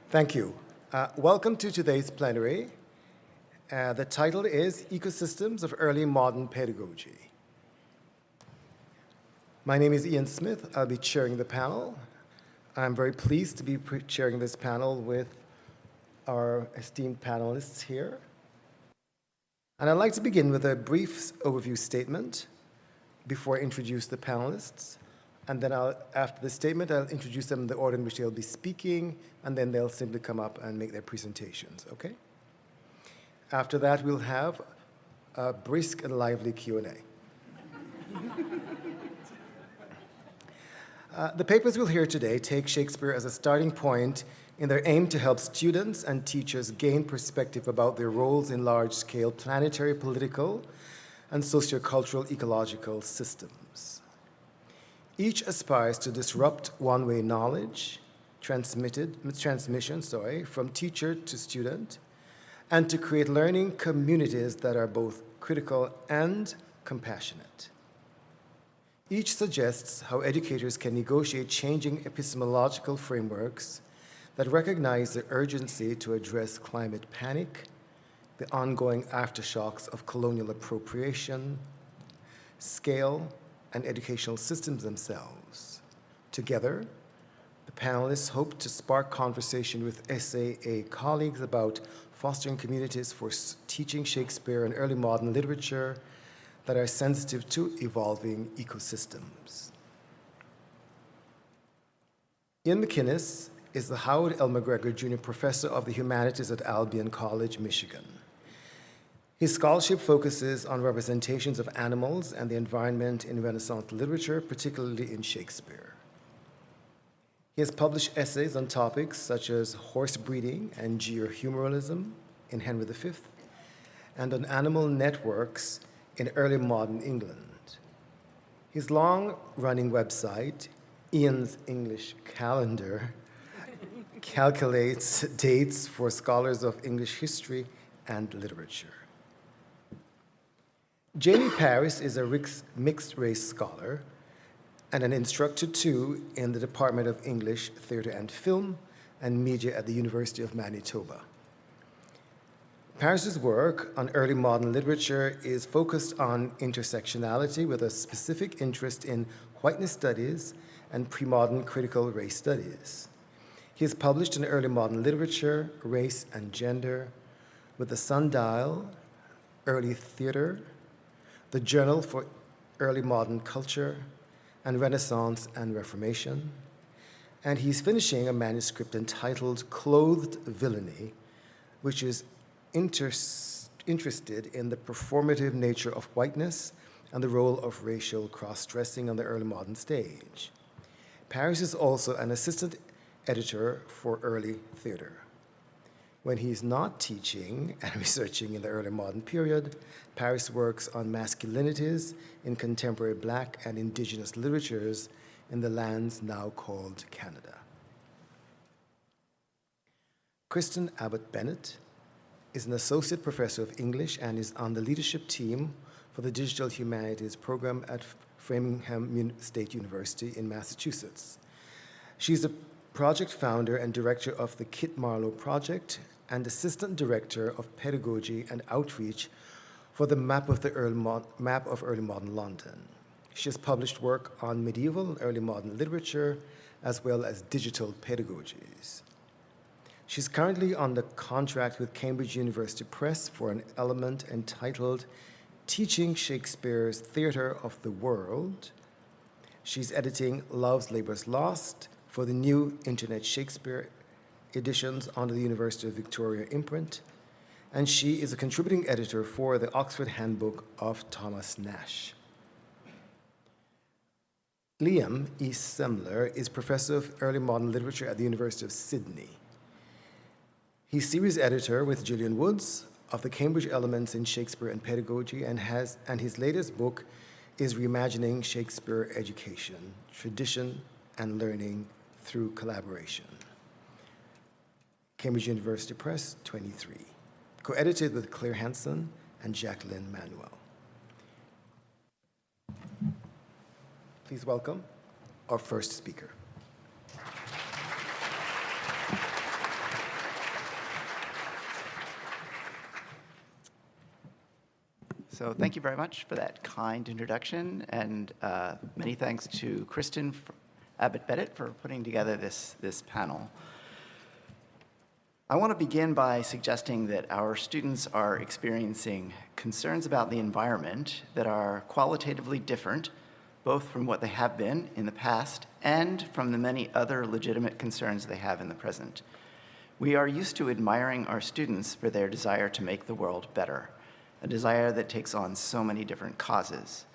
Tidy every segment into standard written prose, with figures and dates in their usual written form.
Thank you. Welcome to today's plenary. The title is Ecosystems of Early Modern Pedagogy. My name is Ian Smith. I'll be chairing the panel. I'm very pleased to be chairing this panel with our esteemed panelists here. And I'd like to begin with a brief overview statement before I introduce the panelists. And then after the statement, I'll introduce them in the order in which they'll be speaking, and then they'll simply come up and make their presentations, okay? After that, we'll have a brisk and lively Q&A. The papers we'll hear today take Shakespeare as a starting point in their aim to help students and teachers gain perspective about their roles in large-scale planetary political and sociocultural ecological systems. Each aspires to disrupt one-way knowledge transmission from teacher to student, and to create learning communities that are both critical and compassionate. Each suggests how educators can negotiate changing epistemological frameworks that recognize the urgency to address climate panic, the ongoing aftershocks of colonial appropriation, scale, and educational systems themselves. Together, the panelists hope to spark conversation with SAA colleagues about fostering communities for teaching Shakespeare and early modern literature that are sensitive to evolving ecosystems. Ian MacInnes is the Howard L. McGregor Jr. Professor of the Humanities at Albion College, Michigan. His scholarship focuses on representations of animals and the environment in Renaissance literature, particularly in Shakespeare. He has published essays on topics such as horse breeding and geohumoralism in Henry V, and on animal networks in early modern England. His long-running website, Ian's English Calendar, calculates dates for scholars of English history and literature. Jamie Paris is a mixed-race scholar and an instructor too in the Department of English, Theatre and Film and Media at the University of Manitoba. Paris's work on early modern literature is focused on intersectionality with a specific interest in whiteness studies and pre-modern critical race studies. He has published in early modern literature, race and gender, with the Sundial, Early Theatre, the Journal for Early Modern Culture, and Renaissance and Reformation. And he's finishing a manuscript entitled Clothed Villainy, which is interested in the performative nature of whiteness and the role of racial cross-dressing on the early modern stage. Paris is also an assistant editor for early theater. When he's not teaching and researching in the early modern period, Paris works on masculinities in contemporary Black and Indigenous literatures in the lands now called Canada. Kristen Abbott Bennett is an associate professor of English and is on the leadership team for the Digital Humanities program at Framingham State University in Massachusetts. She's a project founder and director of the Kit Marlowe Project and assistant director of pedagogy and outreach for the Map of Early Modern London. She has published work on medieval and early modern literature, as well as digital pedagogies. She's currently on the contract with Cambridge University Press for an element entitled Teaching Shakespeare's Theatre of the World. She's editing Love's Labour's Lost for the new Internet Shakespeare editions under the University of Victoria imprint, and she is a contributing editor for the Oxford Handbook of Thomas Nash. Liam E. Semler is professor of early modern literature at the University of Sydney. He's series editor with Gillian Woods of the Cambridge Elements in Shakespeare and Pedagogy, and his latest book is Reimagining Shakespeare Education, Tradition and Learning through Collaboration. Cambridge University Press, 23. Co-edited with Claire Hansen and Jacqueline Manuel. Please welcome our first speaker. So thank you very much for that kind introduction, and many thanks to Kristen Abbott Bennett for putting together this panel. I want to begin by suggesting that our students are experiencing concerns about the environment that are qualitatively different, both from what they have been in the past and from the many other legitimate concerns they have in the present. We are used to admiring our students for their desire to make the world better, a desire that takes on so many different causes.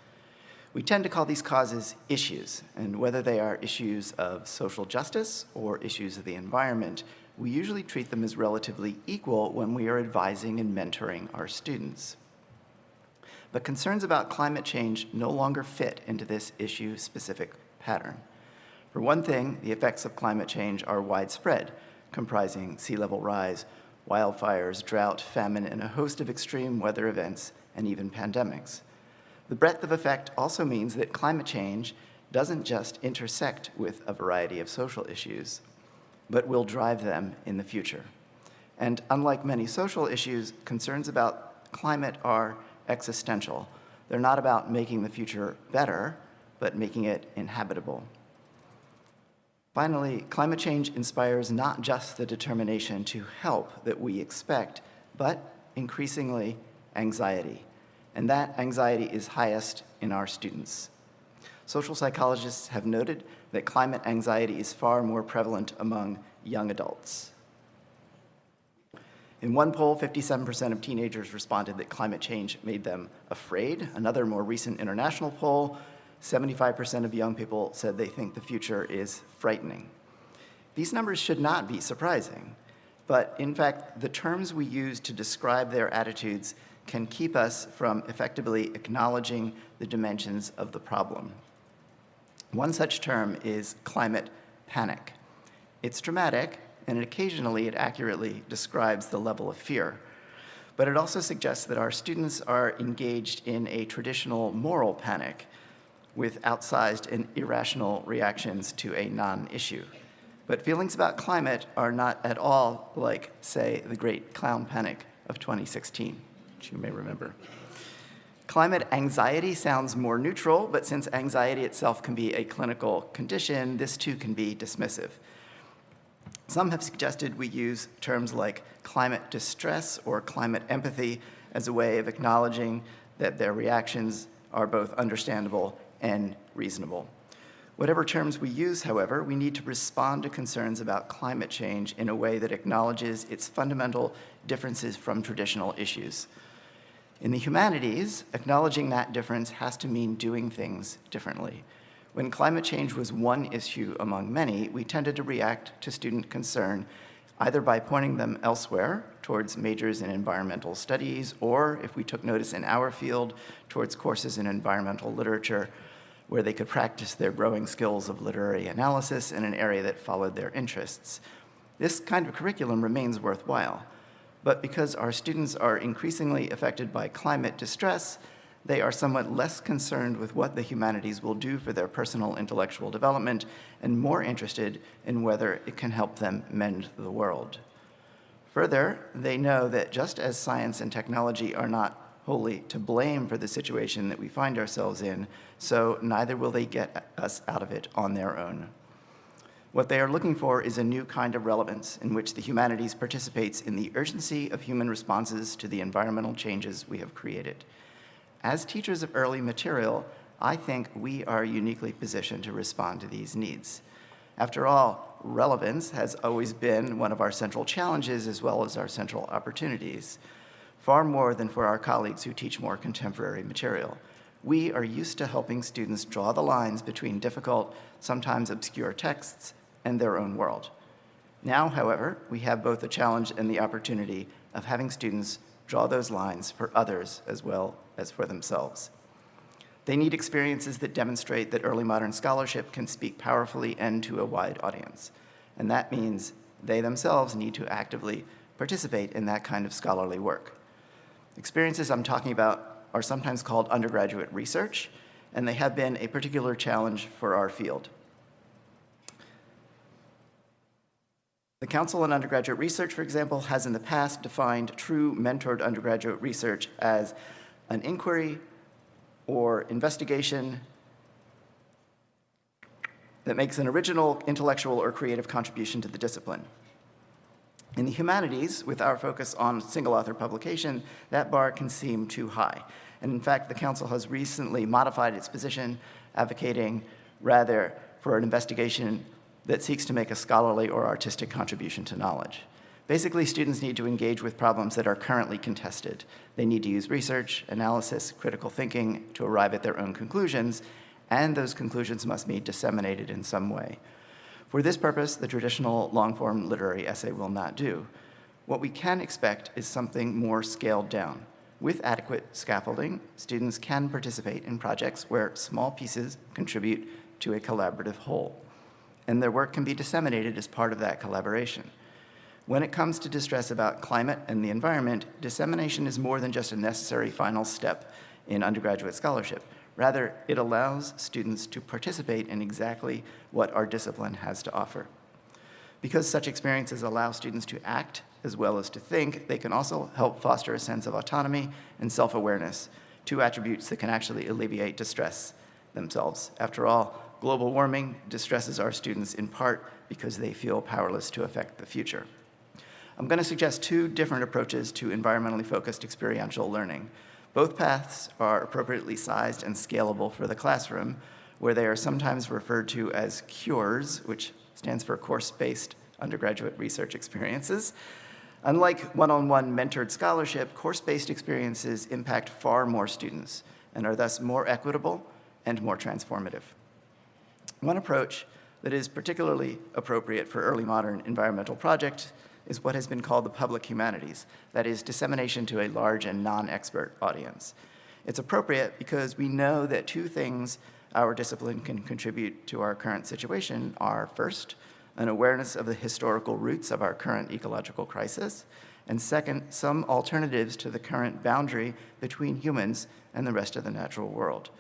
We tend to call these causes issues, and whether they are issues of social justice or issues of the environment, we usually treat them as relatively equal when we are advising and mentoring our students. But concerns about climate change no longer fit into this issue-specific pattern. For one thing, the effects of climate change are widespread, comprising sea level rise, wildfires, drought, famine, and a host of extreme weather events, and even pandemics. The breadth of effect also means that climate change doesn't just intersect with a variety of social issues, but will drive them in the future. And unlike many social issues, concerns about climate are existential. They're not about making the future better, but making it inhabitable. Finally, climate change inspires not just the determination to help that we expect, but increasingly anxiety. And that anxiety is highest in our students. Social psychologists have noted that climate anxiety is far more prevalent among young adults. In one poll, 57% of teenagers responded that climate change made them afraid. Another more recent international poll, 75% of young people said they think the future is frightening. These numbers should not be surprising, but in fact, the terms we use to describe their attitudes can keep us from effectively acknowledging the dimensions of the problem. One such term is climate panic. It's dramatic, and occasionally it accurately describes the level of fear. But it also suggests that our students are engaged in a traditional moral panic with outsized and irrational reactions to a non-issue. But feelings about climate are not at all like, say, the Great Clown Panic of 2016, which you may remember. Climate anxiety sounds more neutral, but since anxiety itself can be a clinical condition, this too can be dismissive. Some have suggested we use terms like climate distress or climate empathy as a way of acknowledging that their reactions are both understandable and reasonable. Whatever terms we use, however, we need to respond to concerns about climate change in a way that acknowledges its fundamental differences from traditional issues. In the humanities, acknowledging that difference has to mean doing things differently. When climate change was one issue among many, we tended to react to student concern either by pointing them elsewhere, towards majors in environmental studies, or, if we took notice in our field, towards courses in environmental literature, where they could practice their growing skills of literary analysis in an area that followed their interests. This kind of curriculum remains worthwhile, but because our students are increasingly affected by climate distress, they are somewhat less concerned with what the humanities will do for their personal intellectual development and more interested in whether it can help them mend the world. Further, they know that just as science and technology are not wholly to blame for the situation that we find ourselves in, so neither will they get us out of it on their own. What they are looking for is a new kind of relevance in which the humanities participates in the urgency of human responses to the environmental changes we have created. As teachers of early material, I think we are uniquely positioned to respond to these needs. After all, relevance has always been one of our central challenges as well as our central opportunities, far more than for our colleagues who teach more contemporary material. We are used to helping students draw the lines between difficult, sometimes obscure texts and their own world. Now, however, we have both the challenge and the opportunity of having students draw those lines for others as well as for themselves. They need experiences that demonstrate that early modern scholarship can speak powerfully and to a wide audience. And that means they themselves need to actively participate in that kind of scholarly work. Experiences I'm talking about are sometimes called undergraduate research, and they have been a particular challenge for our field. The Council on Undergraduate Research, for example, has in the past defined true mentored undergraduate research as an inquiry or investigation that makes an original intellectual or creative contribution to the discipline. In the humanities, with our focus on single-author publication, that bar can seem too high. And in fact, the Council has recently modified its position, advocating rather for an investigation that seeks to make a scholarly or artistic contribution to knowledge. Basically, students need to engage with problems that are currently contested. They need to use research, analysis, critical thinking to arrive at their own conclusions, and those conclusions must be disseminated in some way. For this purpose, the traditional long-form literary essay will not do. What we can expect is something more scaled down. With adequate scaffolding, students can participate in projects where small pieces contribute to a collaborative whole, and their work can be disseminated as part of that collaboration. When it comes to distress about climate and the environment, dissemination is more than just a necessary final step in undergraduate scholarship. Rather, it allows students to participate in exactly what our discipline has to offer. Because such experiences allow students to act as well as to think, they can also help foster a sense of autonomy and self-awareness, two attributes that can actually alleviate distress themselves. After all, global warming distresses our students in part because they feel powerless to affect the future. I'm going to suggest two different approaches to environmentally focused experiential learning. Both paths are appropriately sized and scalable for the classroom, where they are sometimes referred to as CURES, which stands for course-based undergraduate research experiences. Unlike one-on-one mentored scholarship, course-based experiences impact far more students and are thus more equitable and more transformative. One approach that is particularly appropriate for early modern environmental projects is what has been called the public humanities, that is, dissemination to a large and non-expert audience. It's appropriate because we know that two things our discipline can contribute to our current situation are, first, an awareness of the historical roots of our current ecological crisis, and second, some alternatives to the current boundary between humans and the rest of the natural world.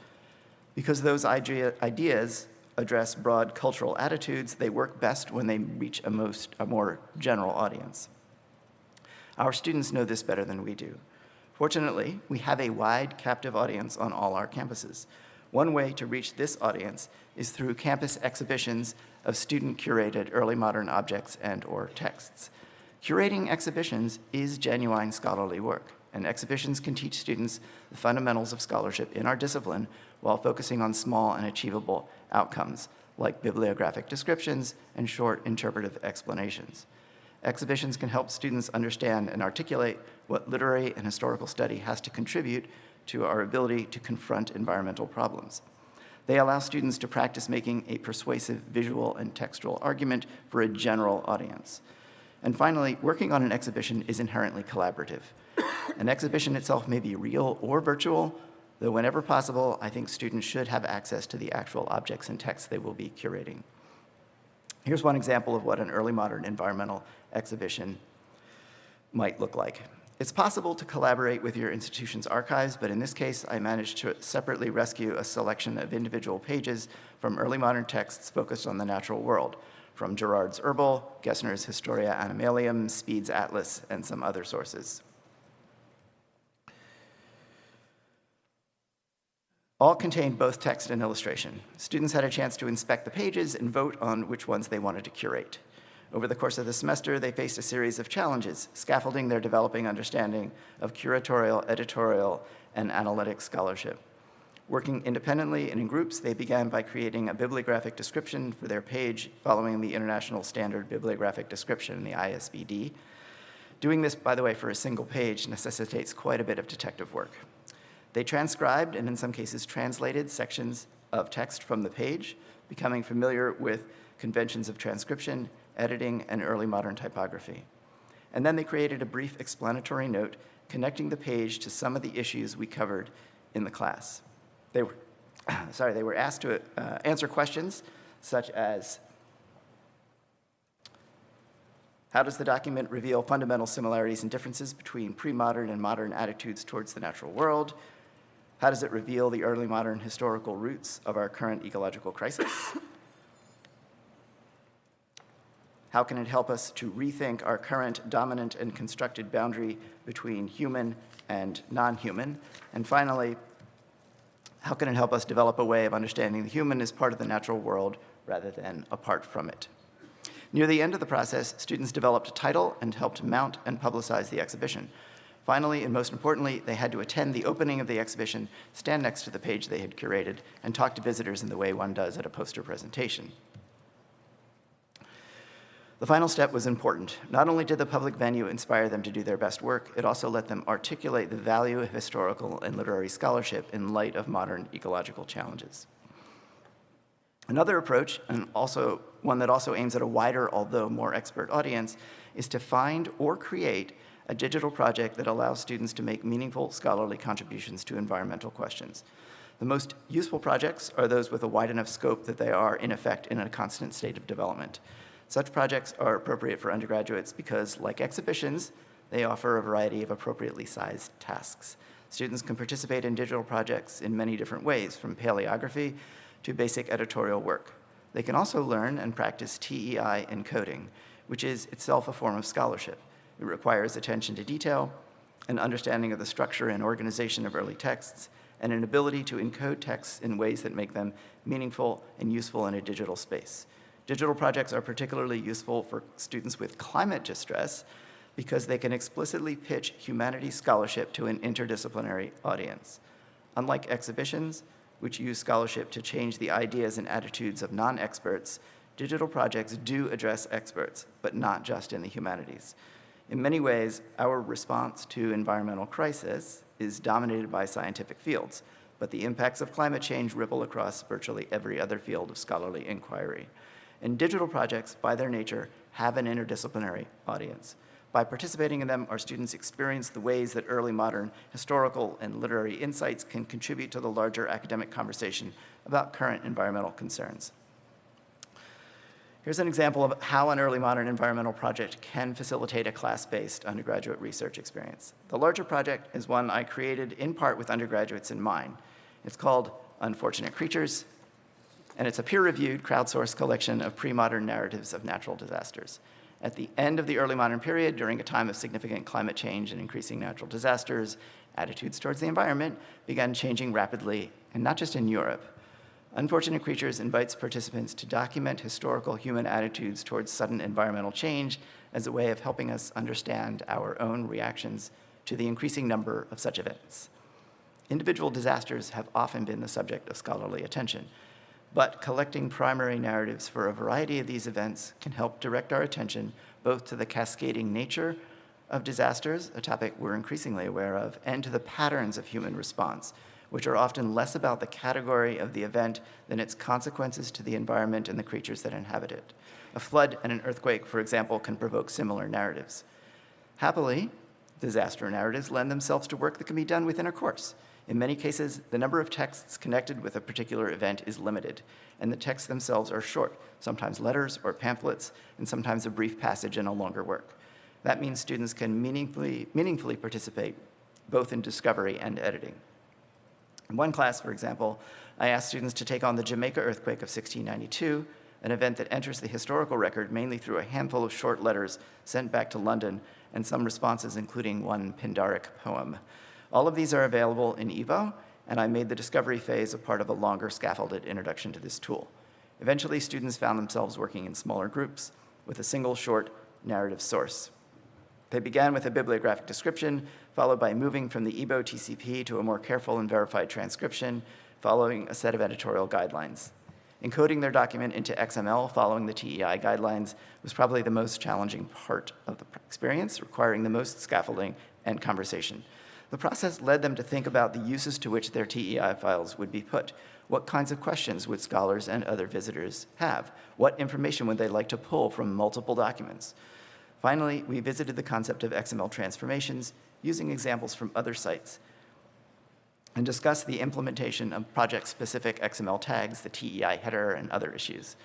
Because those ideas address broad cultural attitudes, they work best when they reach a more general audience. Our students know this better than we do. Fortunately, we have a wide captive audience on all our campuses. One way to reach this audience is through campus exhibitions of student-curated early modern objects and/or texts. Curating exhibitions is genuine scholarly work, and exhibitions can teach students the fundamentals of scholarship in our discipline while focusing on small and achievable outcomes, like bibliographic descriptions and short interpretive explanations. Exhibitions can help students understand and articulate what literary and historical study has to contribute to our ability to confront environmental problems. They allow students to practice making a persuasive visual and textual argument for a general audience. And finally, working on an exhibition is inherently collaborative. An exhibition itself may be real or virtual, though whenever possible, I think students should have access to the actual objects and texts they will be curating. Here's one example of what an early modern environmental exhibition might look like. It's possible to collaborate with your institution's archives, but in this case, I managed to separately rescue a selection of individual pages from early modern texts focused on the natural world, from Gerard's Herbal, Gessner's Historia Animalium, Speed's Atlas, and some other sources. All contained both text and illustration. Students had a chance to inspect the pages and vote on which ones they wanted to curate. Over the course of the semester, they faced a series of challenges, scaffolding their developing understanding of curatorial, editorial, and analytic scholarship. Working independently and in groups, they began by creating a bibliographic description for their page following the International Standard Bibliographic Description, the ISBD. Doing this, by the way, for a single page necessitates quite a bit of detective work. They transcribed, and in some cases translated, sections of text from the page, becoming familiar with conventions of transcription, editing, and early modern typography. And then they created a brief explanatory note connecting the page to some of the issues we covered in the class. They were asked to answer questions such as, how does the document reveal fundamental similarities and differences between pre-modern and modern attitudes towards the natural world? How does it reveal the early modern historical roots of our current ecological crisis? How can it help us to rethink our current dominant and constructed boundary between human and non-human? And finally, how can it help us develop a way of understanding the human as part of the natural world rather than apart from it? Near the end of the process, students developed a title and helped mount and publicize the exhibition. Finally, and most importantly, they had to attend the opening of the exhibition, stand next to the page they had curated, and talk to visitors in the way one does at a poster presentation. The final step was important. Not only did the public venue inspire them to do their best work, it also let them articulate the value of historical and literary scholarship in light of modern ecological challenges. Another approach, and also one that also aims at a wider, although more expert audience, is to find or create a digital project that allows students to make meaningful scholarly contributions to environmental questions. The most useful projects are those with a wide enough scope that they are, in effect, in a constant state of development. Such projects are appropriate for undergraduates because, like exhibitions, they offer a variety of appropriately sized tasks. Students can participate in digital projects in many different ways, from paleography to basic editorial work. They can also learn and practice TEI encoding, which is itself a form of scholarship. It requires attention to detail, an understanding of the structure and organization of early texts, and an ability to encode texts in ways that make them meaningful and useful in a digital space. Digital projects are particularly useful for students with climate distress because they can explicitly pitch humanities scholarship to an interdisciplinary audience. Unlike exhibitions, which use scholarship to change the ideas and attitudes of non-experts, digital projects do address experts, but not just in the humanities. In many ways, our response to environmental crisis is dominated by scientific fields, but the impacts of climate change ripple across virtually every other field of scholarly inquiry. And digital projects, by their nature, have an interdisciplinary audience. By participating in them, our students experience the ways that early modern historical and literary insights can contribute to the larger academic conversation about current environmental concerns. Here's an example of how an early modern environmental project can facilitate a class-based undergraduate research experience. The larger project is one I created in part with undergraduates in mind. It's called Unfortunate Creatures, and it's a peer-reviewed, crowdsourced collection of pre-modern narratives of natural disasters. At the end of the early modern period, during a time of significant climate change and increasing natural disasters, attitudes towards the environment began changing rapidly, and not just in Europe. Unfortunate Creatures invites participants to document historical human attitudes towards sudden environmental change as a way of helping us understand our own reactions to the increasing number of such events. Individual disasters have often been the subject of scholarly attention, but collecting primary narratives for a variety of these events can help direct our attention both to the cascading nature of disasters, a topic we're increasingly aware of, and to the patterns of human response, which are often less about the category of the event than its consequences to the environment and the creatures that inhabit it. A flood and an earthquake, for example, can provoke similar narratives. Happily, disaster narratives lend themselves to work that can be done within a course. In many cases, the number of texts connected with a particular event is limited, and the texts themselves are short, sometimes letters or pamphlets, and sometimes a brief passage in a longer work. That means students can meaningfully participate both in discovery and editing. In one class, for example, I asked students to take on the Jamaica earthquake of 1692, an event that enters the historical record mainly through a handful of short letters sent back to London and some responses, including one Pindaric poem. All of these are available in EVO, and I made the discovery phase a part of a longer scaffolded introduction to this tool. Eventually, students found themselves working in smaller groups with a single short narrative source. They began with a bibliographic description, followed by moving from the EBO TCP to a more careful and verified transcription, following a set of editorial guidelines. Encoding their document into XML following the TEI guidelines was probably the most challenging part of the experience, requiring the most scaffolding and conversation. The process led them to think about the uses to which their TEI files would be put. What kinds of questions would scholars and other visitors have? What information would they like to pull from multiple documents? Finally, we visited the concept of XML transformations using examples from other sites and discussed the implementation of project-specific XML tags, the TEI header, and other issues.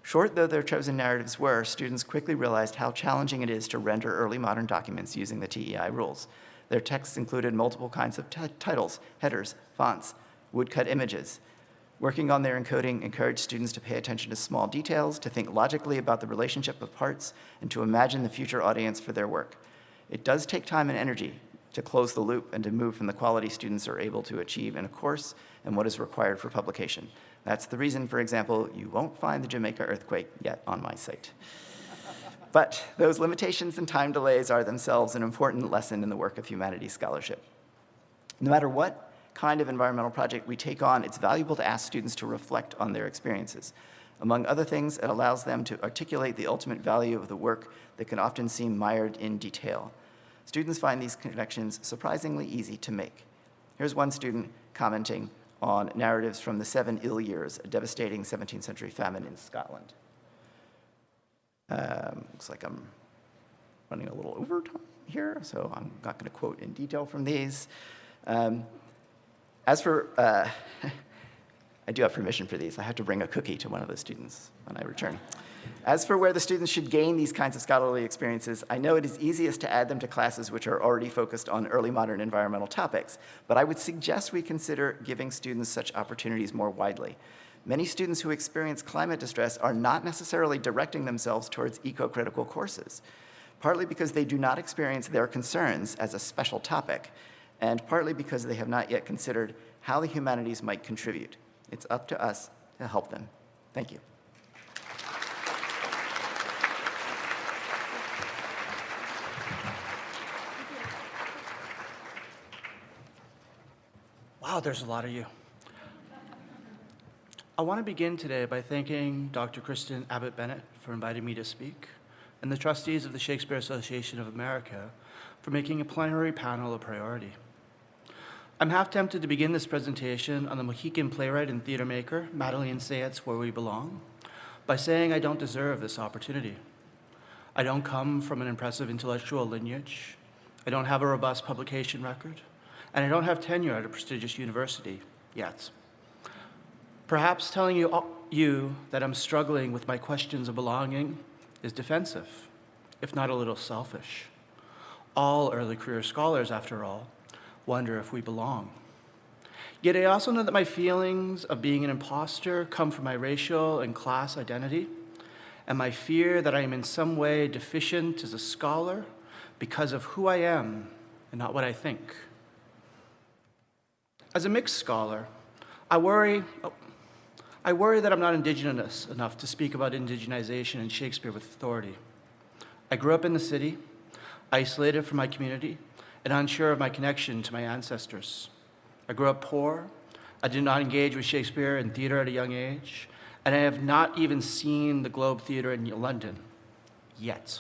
Short though their chosen narratives were, students quickly realized how challenging it is to render early modern documents using the TEI rules. Their texts included multiple kinds of titles, headers, fonts, woodcut images. Working on their encoding encouraged students to pay attention to small details, to think logically about the relationship of parts, and to imagine the future audience for their work. It does take time and energy, to close the loop and to move from the quality students are able to achieve in a course and what is required for publication. That's the reason, for example, you won't find the Jamaica earthquake yet on my site. But those limitations and time delays are themselves an important lesson in the work of humanities scholarship. No matter what kind of environmental project we take on, it's valuable to ask students to reflect on their experiences. Among other things, it allows them to articulate the ultimate value of the work that can often seem mired in detail. Students find these connections surprisingly easy to make. Here's one student commenting on narratives from the 7 ill years, a devastating 17th century famine in Scotland. Looks like I'm running a little overtime here, so I'm not going to quote in detail from these. As for, I do have permission for these. I have to bring a cookie to one of the students when I return. As for where the students should gain these kinds of scholarly experiences, I know it is easiest to add them to classes which are already focused on early modern environmental topics, but I would suggest we consider giving students such opportunities more widely. Many students who experience climate distress are not necessarily directing themselves towards eco-critical courses, partly because they do not experience their concerns as a special topic, and partly because they have not yet considered how the humanities might contribute. It's up to us to help them. Thank you. Wow, there's a lot of you. I want to begin today by thanking Dr. Kristen Abbott Bennett for inviting me to speak, and the trustees of the Shakespeare Association of America for making a plenary panel a priority. I'm half tempted to begin this presentation on the Mohican playwright and theater maker, Madeleine Sayet's Where We Belong, by saying I don't deserve this opportunity. I don't come from an impressive intellectual lineage. I don't have a robust publication record, and I don't have tenure at a prestigious university yet. Perhaps telling you that I'm struggling with my questions of belonging is defensive, if not a little selfish. All early career scholars, after all, wonder if we belong. Yet I also know that my feelings of being an imposter come from my racial and class identity, and my fear that I am in some way deficient as a scholar because of who I am and not what I think. As a mixed scholar, I worry that I'm not indigenous enough to speak about indigenization in Shakespeare with authority. I grew up in the city, isolated from my community, and unsure of my connection to my ancestors. I grew up poor, I did not engage with Shakespeare and theater at a young age, and I have not even seen the Globe Theatre in London, yet.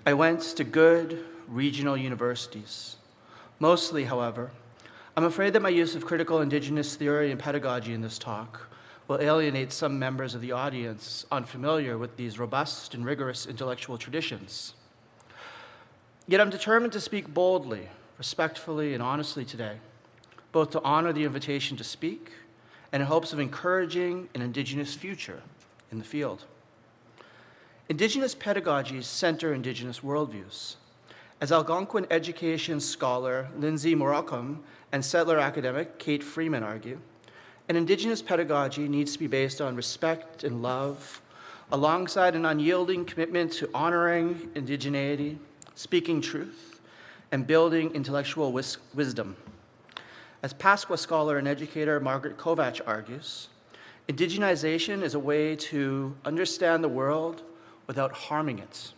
I went to good regional universities. Mostly, however, I'm afraid that my use of critical Indigenous theory and pedagogy in this talk will alienate some members of the audience unfamiliar with these robust and rigorous intellectual traditions. Yet I'm determined to speak boldly, respectfully, and honestly today, both to honor the invitation to speak and in hopes of encouraging an Indigenous future in the field. Indigenous pedagogies center Indigenous worldviews. As Algonquin education scholar Lindsay Morocco and settler academic Kate Freeman argue, an Indigenous pedagogy needs to be based on respect and love, alongside an unyielding commitment to honoring indigeneity, speaking truth, and building intellectual wisdom. As Pasqua scholar and educator Margaret Kovach argues, indigenization is a way to understand the world without harming it.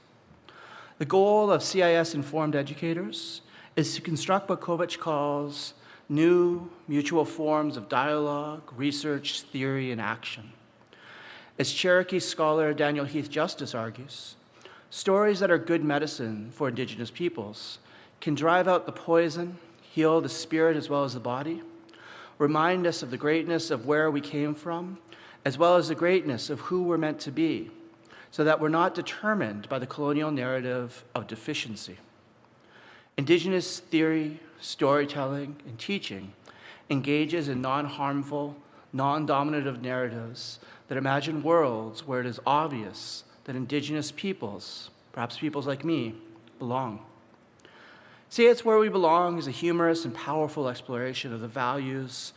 The goal of CIS-informed educators is to construct what Kovach calls new mutual forms of dialogue, research, theory, and action. As Cherokee scholar Daniel Heath Justice argues, stories that are good medicine for Indigenous peoples can drive out the poison, heal the spirit as well as the body, remind us of the greatness of where we came from, as well as the greatness of who we're meant to be, so that we're not determined by the colonial narrative of deficiency. Indigenous theory, storytelling, and teaching engages in non-harmful, non-dominative narratives that imagine worlds where it is obvious that Indigenous peoples, perhaps peoples like me, belong. Sayet's Where We Belong is a humorous and powerful exploration of the values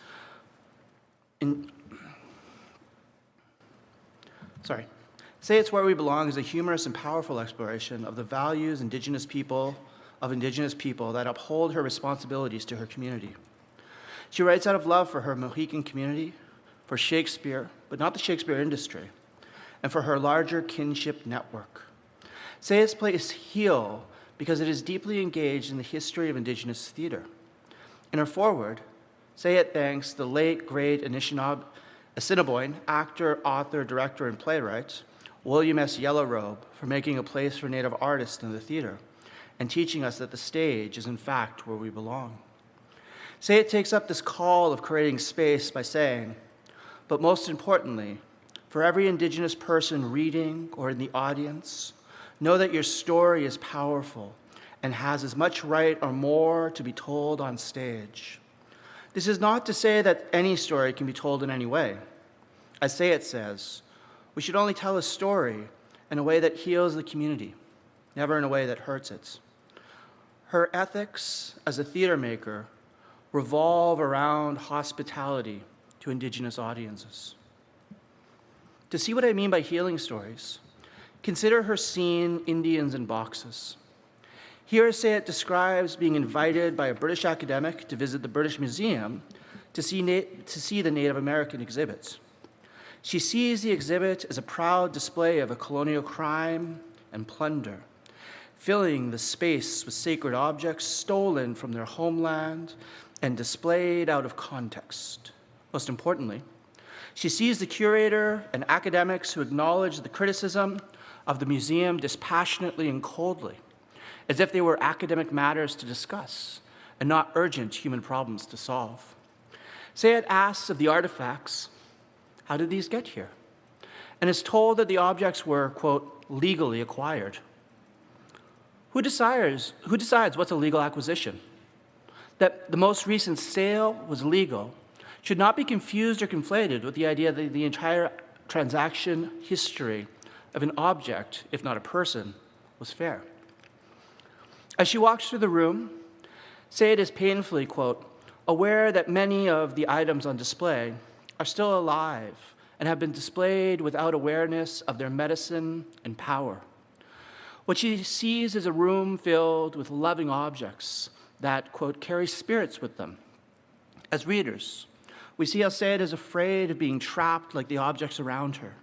Sayet's Where We Belong is a humorous and powerful exploration of the values Indigenous people of Indigenous people that uphold her responsibilities to her community. She writes out of love for her Mohican community, for Shakespeare, but not the Shakespeare industry, and for her larger kinship network. Sayet's place heal because it is deeply engaged in the history of Indigenous theater. In her foreword, Sayet thanks the late, great Assiniboine actor, author, director, and playwright, William S. Yellowrobe, for making a place for Native artists in the theater and teaching us that the stage is in fact where we belong. Sayet takes up this call of creating space by saying, but most importantly, for every Indigenous person reading or in the audience, know that your story is powerful and has as much right or more to be told on stage. This is not to say that any story can be told in any way. As Sayet says, we should only tell a story in a way that heals the community, never in a way that hurts it. Her ethics as a theater maker revolve around hospitality to Indigenous audiences. To see what I mean by healing stories, consider her scene, Indians in Boxes. Here, Sayet describes being invited by a British academic to visit the British Museum to see the Native American exhibits. She sees the exhibit as a proud display of a colonial crime and plunder, filling the space with sacred objects stolen from their homeland and displayed out of context. Most importantly, she sees the curator and academics who acknowledge the criticism of the museum dispassionately and coldly, as if they were academic matters to discuss and not urgent human problems to solve. Sayet asks of the artifacts, how did these get here? And is told that the objects were, quote, legally acquired. Who decides what's a legal acquisition? That the most recent sale was legal should not be confused or conflated with the idea that the entire transaction history of an object, if not a person, was fair. As she walks through the room, Sayet is painfully, quote, aware that many of the items on display are still alive and have been displayed without awareness of their medicine and power. What she sees is a room filled with loving objects that, quote, carry spirits with them. As readers, we see how Sayet is afraid of being trapped like the objects around her,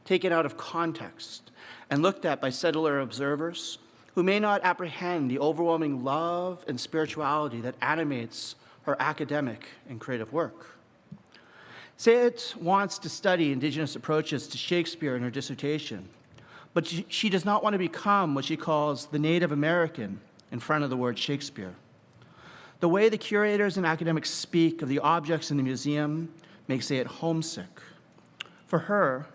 taken out of context, and looked at by settler observers who may not apprehend the overwhelming love and spirituality that animates her academic and creative work. Sayet wants to study Indigenous approaches to Shakespeare in her dissertation, but she does not want to become what she calls the Native American in front of the word Shakespeare. The way the curators and academics speak of the objects in the museum makes Sayet homesick. For her,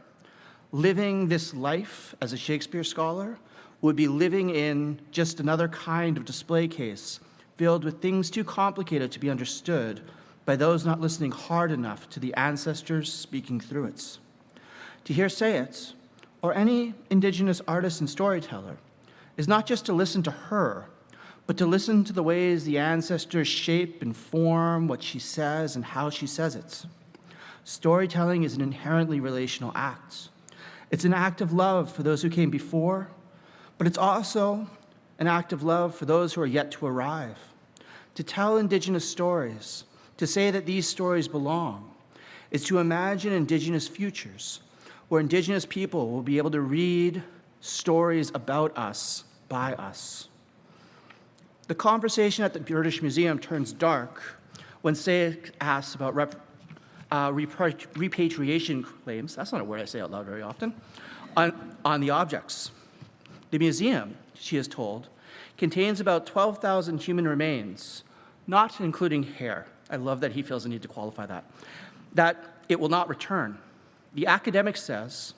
living this life as a Shakespeare scholar would be living in just another kind of display case filled with things too complicated to be understood by those not listening hard enough to the ancestors speaking through it. To hear Sayet, or any Indigenous artist and storyteller, is not just to listen to her, but to listen to the ways the ancestors shape and form what she says and how she says it. Storytelling is an inherently relational act. It's an act of love for those who came before, but it's also an act of love for those who are yet to arrive. To tell Indigenous stories, to say that these stories belong, is to imagine Indigenous futures where Indigenous people will be able to read stories about us by us. The conversation at the British Museum turns dark when Sayet asks about repatriation claims, that's not a word I say out loud very often, on the objects. The museum, she is told, contains about 12,000 human remains, not including hair. I love that he feels the need to qualify that it will not return. The academic says,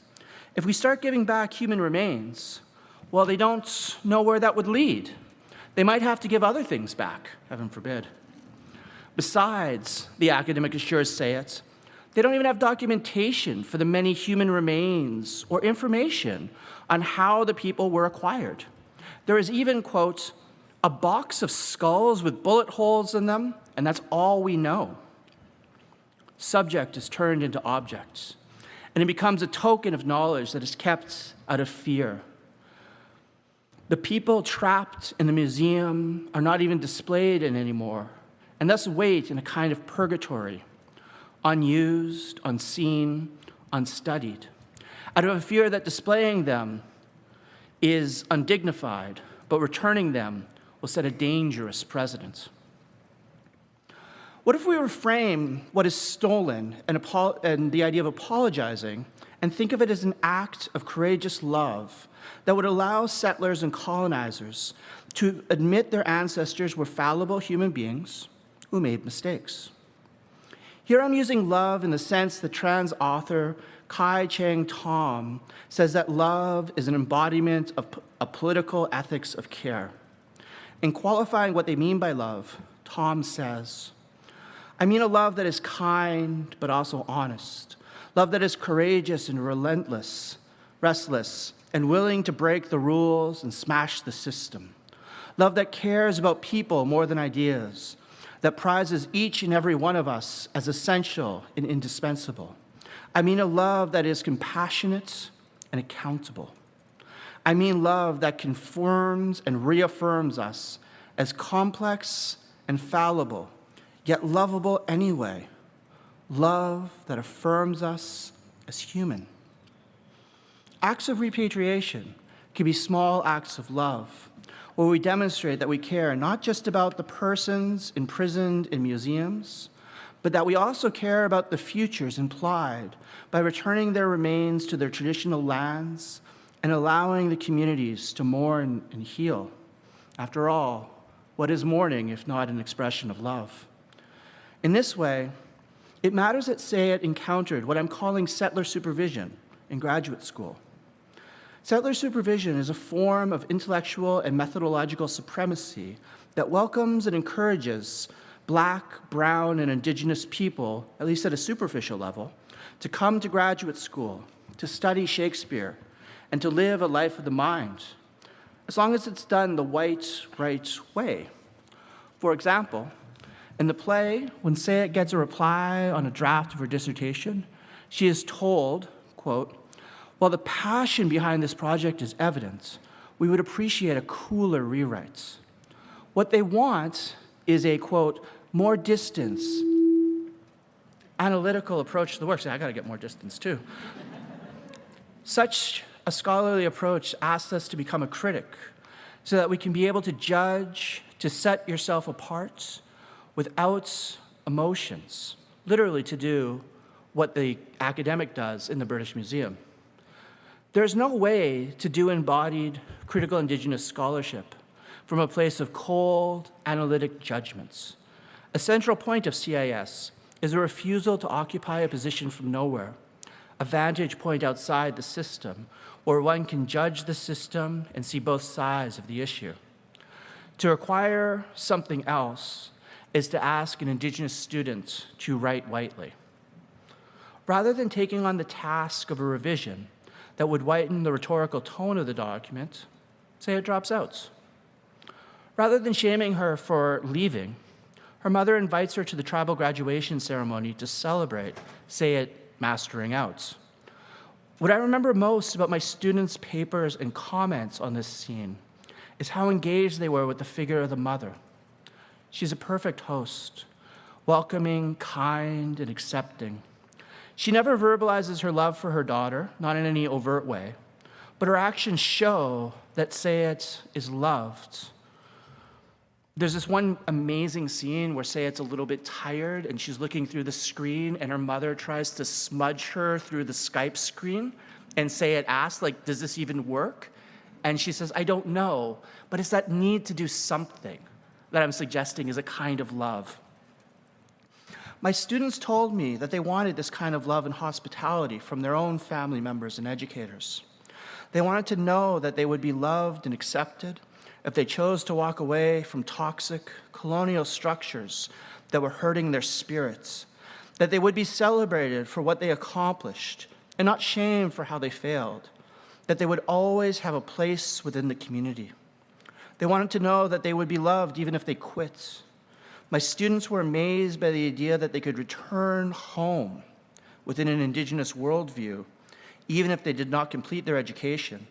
if we start giving back human remains, well, they don't know where that would lead. They might have to give other things back, heaven forbid. Besides, the academic assures Sayet, they don't even have documentation for the many human remains or information on how the people were acquired. There is even, quote, a box of skulls with bullet holes in them, and that's all we know. Subject is turned into object, and it becomes a token of knowledge that is kept out of fear. The people trapped in the museum are not even displayed in anymore, and thus wait in a kind of purgatory, unused, unseen, unstudied, out of a fear that displaying them is undignified, but returning them will set a dangerous precedent. What if we reframe what is stolen and the idea of apologizing and think of it as an act of courageous love that would allow settlers and colonizers to admit their ancestors were fallible human beings who made mistakes? Here I'm using love in the sense that trans author Kai Chang Tom says that love is an embodiment of a political ethics of care. In qualifying what they mean by love, Tom says, I mean a love that is kind but also honest, love that is courageous and relentless, restless, and willing to break the rules and smash the system. Love that cares about people more than ideas, that prizes each and every one of us as essential and indispensable. I mean a love that is compassionate and accountable. I mean love that confirms and reaffirms us as complex and fallible, yet lovable anyway. Love that affirms us as human. Acts of repatriation can be small acts of love, where we demonstrate that we care not just about the persons imprisoned in museums, but that we also care about the futures implied by returning their remains to their traditional lands and allowing the communities to mourn and heal. After all, what is mourning if not an expression of love? In this way, it matters that Sayet encountered what I'm calling settler supervision in graduate school. Settler supervision is a form of intellectual and methodological supremacy that welcomes and encourages Black, brown, and Indigenous people, at least at a superficial level, to come to graduate school, to study Shakespeare, and to live a life of the mind, as long as it's done the white, right way. For example, in the play, when Sayet gets a reply on a draft of her dissertation, she is told, quote, while the passion behind this project is evident, we would appreciate a cooler rewrite. What they want is a, quote, more distance, analytical approach to the work. So I gotta get more distance too. Such a scholarly approach asks us to become a critic so that we can be able to judge, to set yourself apart without emotions, literally to do what the academic does in the British Museum. There's no way to do embodied critical Indigenous scholarship from a place of cold, analytic judgments. A central point of CIS is a refusal to occupy a position from nowhere, a vantage point outside the system, where one can judge the system and see both sides of the issue. To require something else is to ask an Indigenous student to write whitely. Rather than taking on the task of a revision that would whiten the rhetorical tone of the document, Sayet drops out. Rather than shaming her for leaving, her mother invites her to the tribal graduation ceremony to celebrate Sayet mastering out. What I remember most about my students' papers and comments on this scene is how engaged they were with the figure of the mother. She's a perfect host, welcoming, kind, and accepting. She never verbalizes her love for her daughter, not in any overt way, but her actions show that Sayet is loved. There's this one amazing scene where Sayet's a little bit tired and she's looking through the screen and her mother tries to smudge her through the Skype screen, and Sayet asks, like, does this even work? And she says, I don't know, but it's that need to do something that I'm suggesting is a kind of love. My students told me that they wanted this kind of love and hospitality from their own family members and educators. They wanted to know that they would be loved and accepted if they chose to walk away from toxic colonial structures that were hurting their spirits, that they would be celebrated for what they accomplished and not shamed for how they failed, that they would always have a place within the community. They wanted to know that they would be loved even if they quit. My students were amazed by the idea that they could return home within an Indigenous worldview, even if they did not complete their education,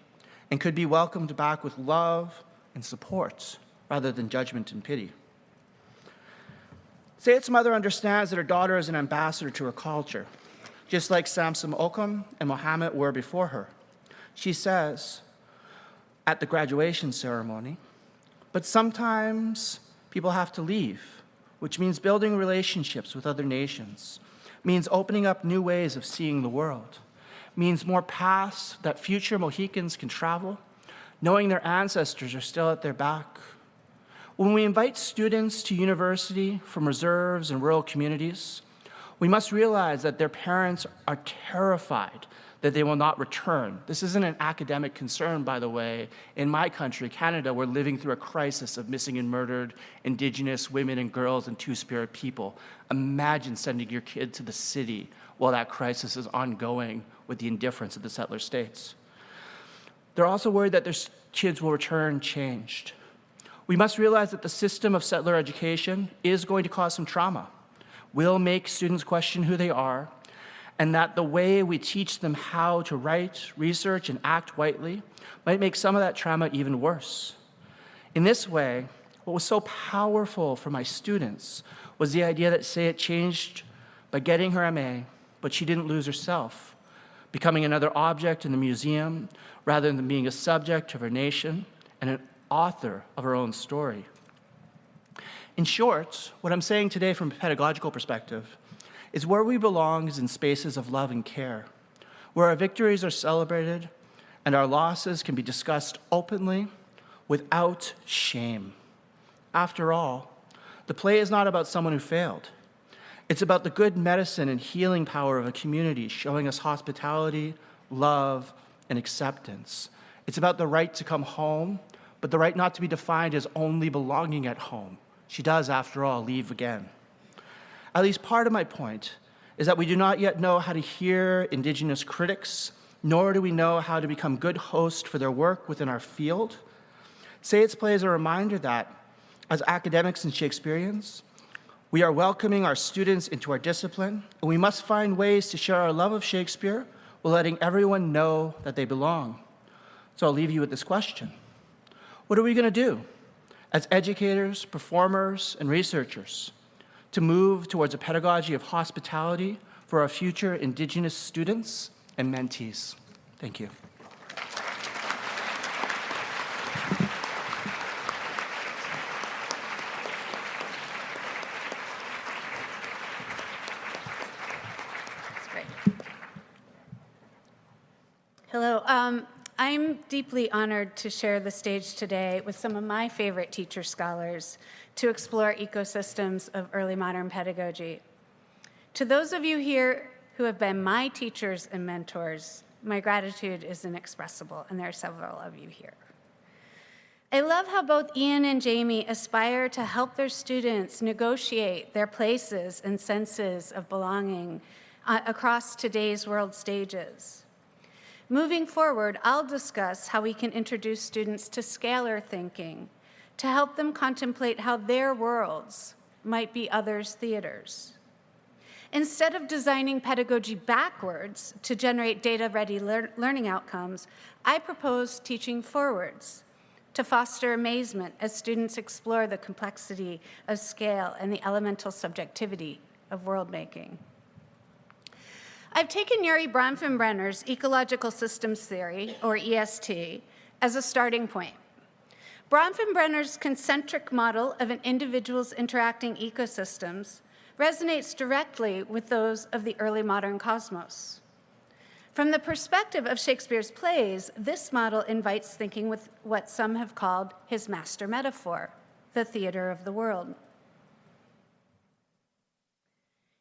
and could be welcomed back with love and support rather than judgment and pity. Sayet's mother understands that her daughter is an ambassador to her culture, just like Samson Occam and Mohammed were before her. She says at the graduation ceremony, but sometimes people have to leave, which means building relationships with other nations, means opening up new ways of seeing the world, means more paths that future Mohicans can travel, knowing their ancestors are still at their back. When we invite students to university from reserves and rural communities, we must realize that their parents are terrified that they will not return. This isn't an academic concern, by the way. In my country, Canada, we're living through a crisis of missing and murdered Indigenous women and girls and Two-Spirit people. Imagine sending your kid to the city while that crisis is ongoing with the indifference of the settler states. They're also worried that their kids will return changed. We must realize that the system of settler education is going to cause some trauma, will make students question who they are, and that the way we teach them how to write, research, and act whitely might make some of that trauma even worse. In this way, what was so powerful for my students was the idea that Sayet changed by getting her MA, but she didn't lose herself, becoming another object in the museum rather than being a subject of her nation and an author of her own story. In short, what I'm saying today from a pedagogical perspective is where we belong is in spaces of love and care, where our victories are celebrated and our losses can be discussed openly without shame. After all, the play is not about someone who failed. It's about the good medicine and healing power of a community showing us hospitality, love, and acceptance. It's about the right to come home, but the right not to be defined as only belonging at home. She does, after all, leave again. At least part of my point is that we do not yet know how to hear Indigenous critics, nor do we know how to become good hosts for their work within our field. Sayet's play is a reminder that, as academics and Shakespeareans, we are welcoming our students into our discipline, and we must find ways to share our love of Shakespeare while letting everyone know that they belong. So I'll leave you with this question. What are we going to do as educators, performers, and researchers to move towards a pedagogy of hospitality for our future Indigenous students and mentees? Thank you. Hello. I'm deeply honored to share the stage today with some of my favorite teacher scholars to explore ecosystems of early modern pedagogy. To those of you here who have been my teachers and mentors, my gratitude is inexpressible, and there are several of you here. I love how both Ian and Jamie aspire to help their students negotiate their places and senses of belonging across today's world stages. Moving forward, I'll discuss how we can introduce students to scalar thinking to help them contemplate how their worlds might be others' theaters. Instead of designing pedagogy backwards to generate data-ready learning outcomes, I propose teaching forwards to foster amazement as students explore the complexity of scale and the elemental subjectivity of world-making. I've taken Yuri Bronfenbrenner's ecological systems theory, or EST, as a starting point. Bronfenbrenner's concentric model of an individual's interacting ecosystems resonates directly with those of the early modern cosmos. From the perspective of Shakespeare's plays, this model invites thinking with what some have called his master metaphor, the theater of the world.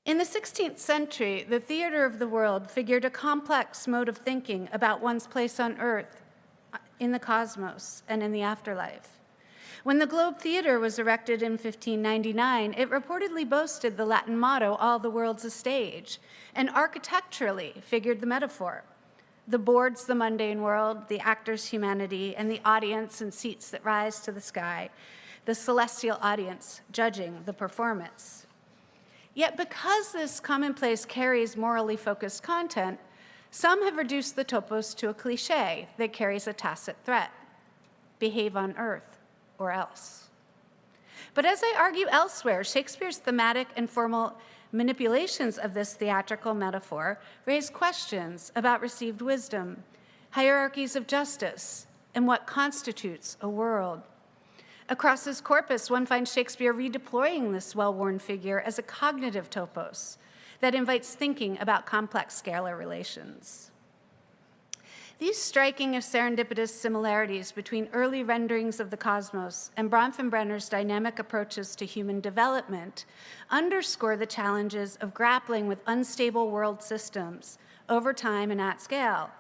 In the 16th century, the theater of the world figured a complex mode of thinking about one's place on Earth, in the cosmos, and in the afterlife. When the Globe Theatre was erected in 1599, it reportedly boasted the Latin motto, "All the world's a stage," and architecturally figured the metaphor. The boards, the mundane world, the actors, humanity, and the audience and seats that rise to the sky, the celestial audience judging the performance. Yet because this commonplace carries morally focused content, Some have reduced the topos to a cliche that carries a tacit threat: behave on earth or else. But as I argue elsewhere, Shakespeare's thematic and formal manipulations of this theatrical metaphor raise questions about received wisdom, hierarchies of justice, and what constitutes a world. Across his corpus, one finds Shakespeare redeploying this well-worn figure as a cognitive topos that invites thinking about complex scalar relations. These striking and serendipitous similarities between early renderings of the cosmos and Bronfenbrenner's dynamic approaches to human development underscore the challenges of grappling with unstable world systems over time and at scale.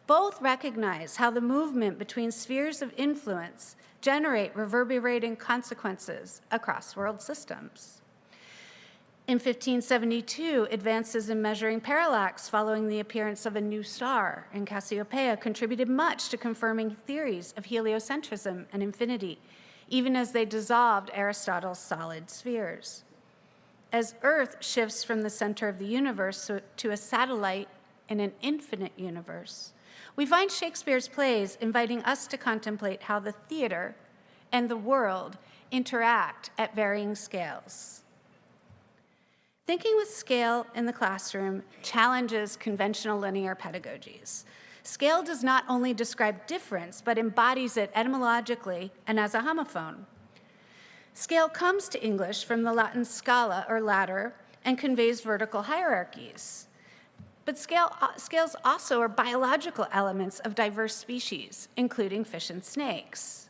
Both recognize how the movement between spheres of influence generate reverberating consequences across world systems. In 1572, advances in measuring parallax following the appearance of a new star in Cassiopeia contributed much to confirming theories of heliocentrism and infinity, even as they dissolved Aristotle's solid spheres. As Earth shifts from the center of the universe to a satellite in an infinite universe, we find Shakespeare's plays inviting us to contemplate how the theater and the world interact at varying scales. Thinking with scale in the classroom challenges conventional linear pedagogies. Scale does not only describe difference, but embodies it etymologically and as a homophone. Scale comes to English from the Latin scala, or ladder, and conveys vertical hierarchies. But scales also are biological elements of diverse species, including fish and snakes.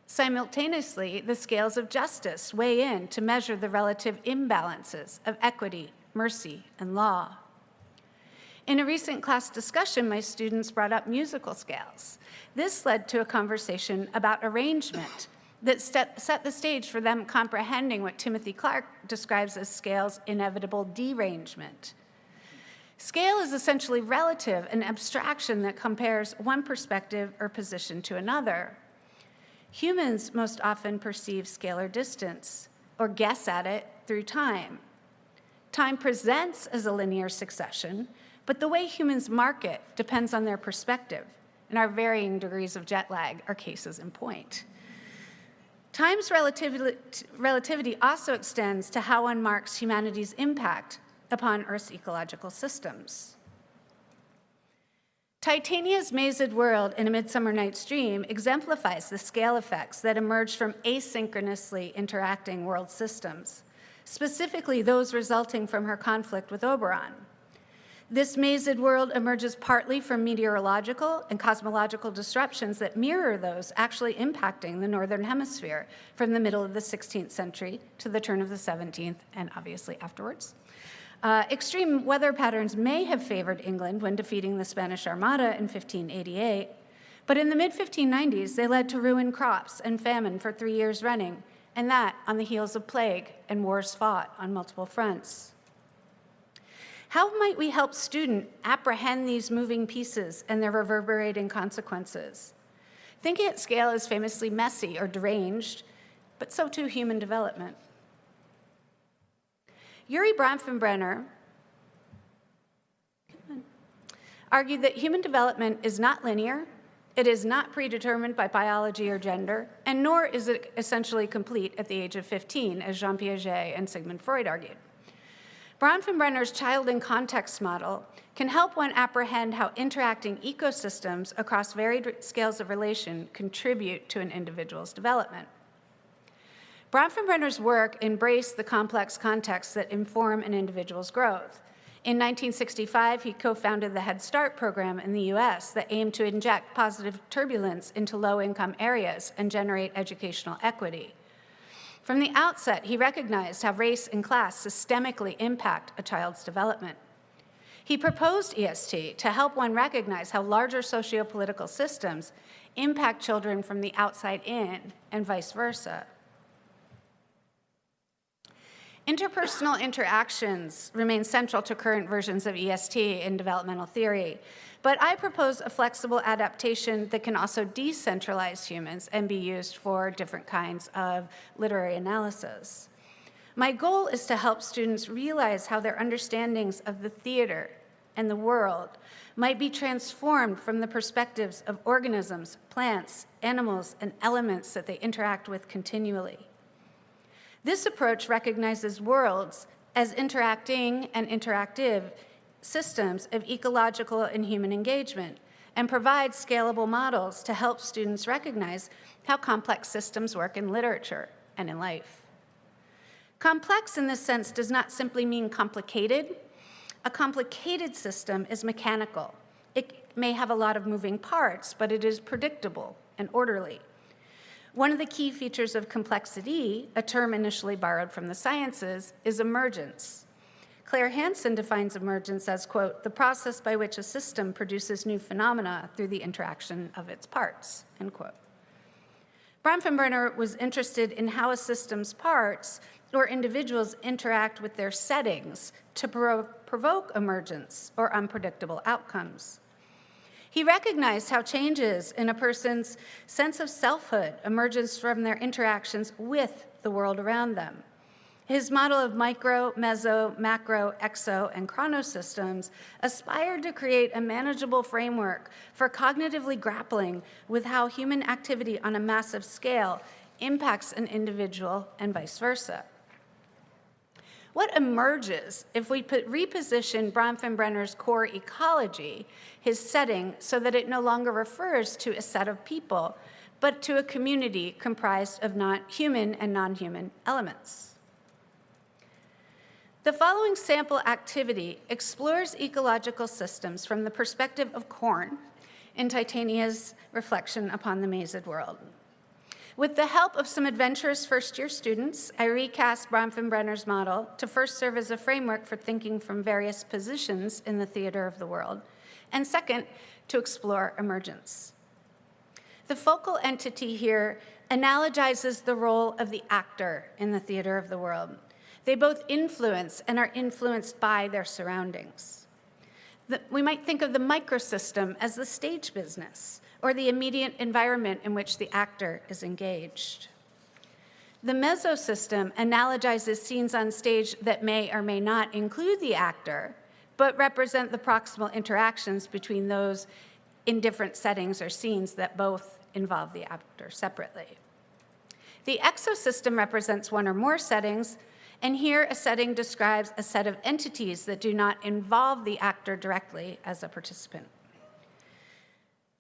Simultaneously, the scales of justice weigh in to measure the relative imbalances of equity, mercy, and law. In a recent class discussion, my students brought up musical scales. This led to a conversation about arrangement that set the stage for them comprehending what Timothy Clark describes as scale's inevitable derangement. Scale is essentially relative, an abstraction that compares one perspective or position to another. Humans most often perceive scalar distance or guess at it through time. Time presents as a linear succession, but the way humans mark it depends on their perspective, and our varying degrees of jet lag are cases in point. Time's relativity also extends to how one marks humanity's impact upon Earth's ecological systems. Titania's mazed world in A Midsummer Night's Dream exemplifies the scale effects that emerge from asynchronously interacting world systems, specifically those resulting from her conflict with Oberon. This mazed world emerges partly from meteorological and cosmological disruptions that mirror those actually impacting the Northern Hemisphere from the middle of the 16th century to the turn of the 17th, and obviously afterwards. Extreme weather patterns may have favored England when defeating the Spanish Armada in 1588, but in the mid-1590s, they led to ruined crops and famine for 3 years running, and that on the heels of plague and wars fought on multiple fronts. How might we help students apprehend these moving pieces and their reverberating consequences? Thinking at scale is famously messy or deranged, but so too human development. Yuri Bronfenbrenner argued that human development is not linear, it is not predetermined by biology or gender, and nor is it essentially complete at the age of 15, as Jean Piaget and Sigmund Freud argued. Bronfenbrenner's child in context model can help one apprehend how interacting ecosystems across varied scales of relation contribute to an individual's development. Bronfenbrenner's work embraced the complex contexts that inform an individual's growth. In 1965, he co-founded the Head Start program in the US that aimed to inject positive turbulence into low-income areas and generate educational equity. From the outset, he recognized how race and class systemically impact a child's development. He proposed EST to help one recognize how larger socio-political systems impact children from the outside in and vice versa. Interpersonal interactions remain central to current versions of EST in developmental theory, but I propose a flexible adaptation that can also decentralize humans and be used for different kinds of literary analysis. My goal is to help students realize how their understandings of the theater and the world might be transformed from the perspectives of organisms, plants, animals, and elements that they interact with continually. This approach recognizes worlds as interacting and interactive systems of ecological and human engagement, and provides scalable models to help students recognize how complex systems work in literature and in life. Complex in this sense does not simply mean complicated. A complicated system is mechanical. It may have a lot of moving parts, but it is predictable and orderly. One of the key features of complexity, a term initially borrowed from the sciences, is emergence. Claire Hansen defines emergence as, quote, the process by which a system produces new phenomena through the interaction of its parts, end quote. Bronfenbrenner was interested in how a system's parts or individuals interact with their settings to provoke emergence or unpredictable outcomes. He recognized how changes in a person's sense of selfhood emerges from their interactions with the world around them. His model of micro, meso, macro, exo, and chronosystems aspired to create a manageable framework for cognitively grappling with how human activity on a massive scale impacts an individual and vice versa. What emerges if we reposition Bronfenbrenner's core ecology, his setting, so that it no longer refers to a set of people, but to a community comprised of human and non-human elements? The following sample activity explores ecological systems from the perspective of corn in Titania's reflection upon the mazed world. With the help of some adventurous first-year students, I recast Bronfenbrenner's model to first serve as a framework for thinking from various positions in the theater of the world, and second, to explore emergence. The focal entity here analogizes the role of the actor in the theater of the world. They both influence and are influenced by their surroundings. We might think of the microsystem as the stage business, or the immediate environment in which the actor is engaged. The mesosystem analogizes scenes on stage that may or may not include the actor, but represent the proximal interactions between those in different settings or scenes that both involve the actor separately. The exosystem represents one or more settings, and here a setting describes a set of entities that do not involve the actor directly as a participant.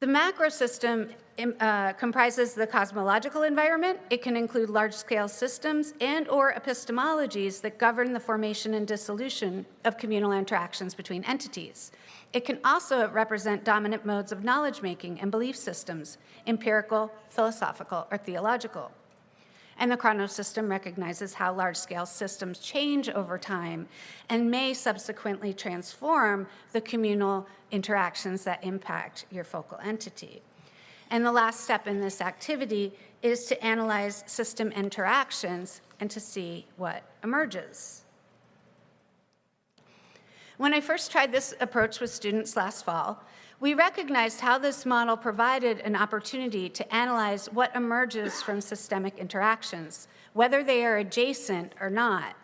The macrosystem comprises the cosmological environment. It can include large-scale systems and/or epistemologies that govern the formation and dissolution of communal interactions between entities. It can also represent dominant modes of knowledge-making and belief systems, empirical, philosophical, or theological. And the chronosystem recognizes how large-scale systems change over time and may subsequently transform the communal interactions that impact your focal entity. And the last step in this activity is to analyze system interactions and to see what emerges. When I first tried this approach with students last fall, we recognized how this model provided an opportunity to analyze what emerges from systemic interactions, whether they are adjacent or not.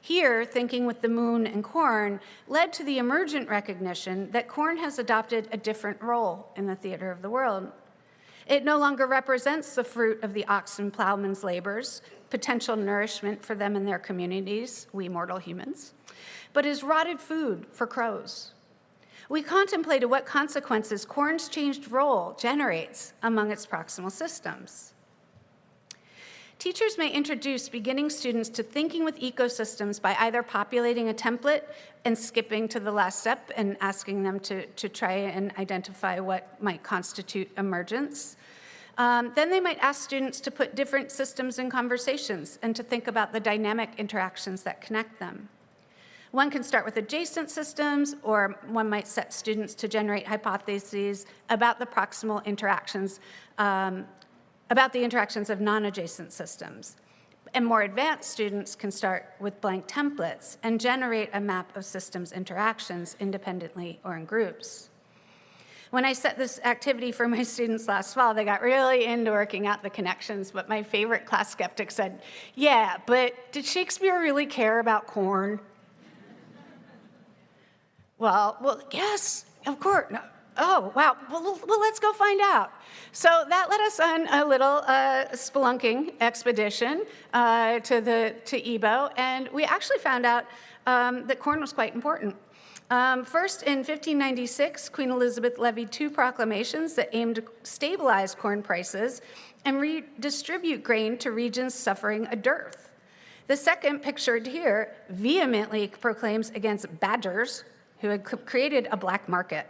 Here, thinking with the moon and corn led to the emergent recognition that corn has adopted a different role in the theater of the world. It no longer represents the fruit of the ox and plowman's labors, potential nourishment for them and their communities, we mortal humans, but is rotted food for crows. We contemplated what consequences corn's changed role generates among its proximal systems. Teachers may introduce beginning students to thinking with ecosystems by either populating a template and skipping to the last step and asking them to try and identify what might constitute emergence. Then they might ask students to put different systems in conversations and to think about the dynamic interactions that connect them. One can start with adjacent systems, or one might set students to generate hypotheses about the proximal interactions, about the interactions of non-adjacent systems. And more advanced students can start with blank templates and generate a map of systems interactions independently or in groups. When I set this activity for my students last fall, they got really into working out the connections, but my favorite class skeptic said, "Yeah, but did Shakespeare really care about corn?" Well, yes, of course. No. Oh, wow. Well, let's go find out. So that led us on a little spelunking expedition to Ebo, and we actually found out that corn was quite important. First, in 1596, Queen Elizabeth levied 2 proclamations that aimed to stabilize corn prices and redistribute grain to regions suffering a dearth. The second, pictured here, vehemently proclaims against badgers who had created a black market.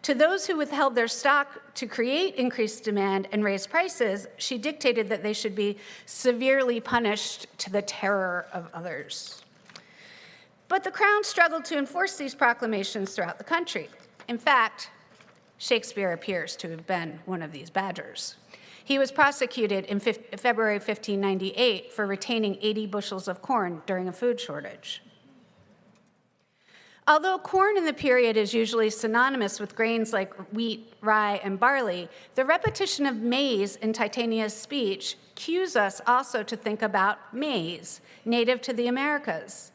To those who withheld their stock to create increased demand and raise prices, she dictated that they should be severely punished to the terror of others. But the crown struggled to enforce these proclamations throughout the country. In fact, Shakespeare appears to have been one of these badgers. He was prosecuted in February 1598 for retaining 80 bushels of corn during a food shortage. Although corn in the period is usually synonymous with grains like wheat, rye, and barley, the repetition of maize in Titania's speech cues us also to think about maize, native to the Americas.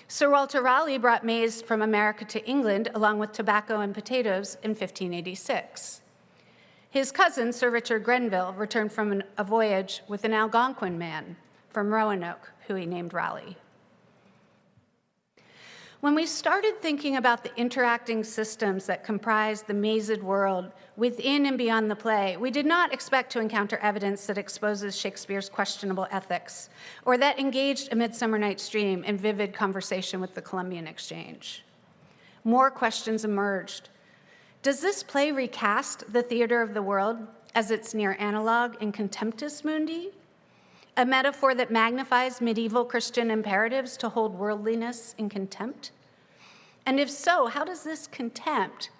Sir Walter Raleigh brought maize from America to England along with tobacco and potatoes in 1586. His cousin, Sir Richard Grenville, returned from a voyage with an Algonquin man from Roanoke, who he named Raleigh. When we started thinking about the interacting systems that comprise the mazed world within and beyond the play, we did not expect to encounter evidence that exposes Shakespeare's questionable ethics, or that engaged A Midsummer Night's Dream in vivid conversation with the Columbian Exchange. More questions emerged. Does this play recast the theater of the world as its near analog in Contemptus Mundi? A metaphor that magnifies medieval Christian imperatives to hold worldliness in contempt? And if so, how does this contempt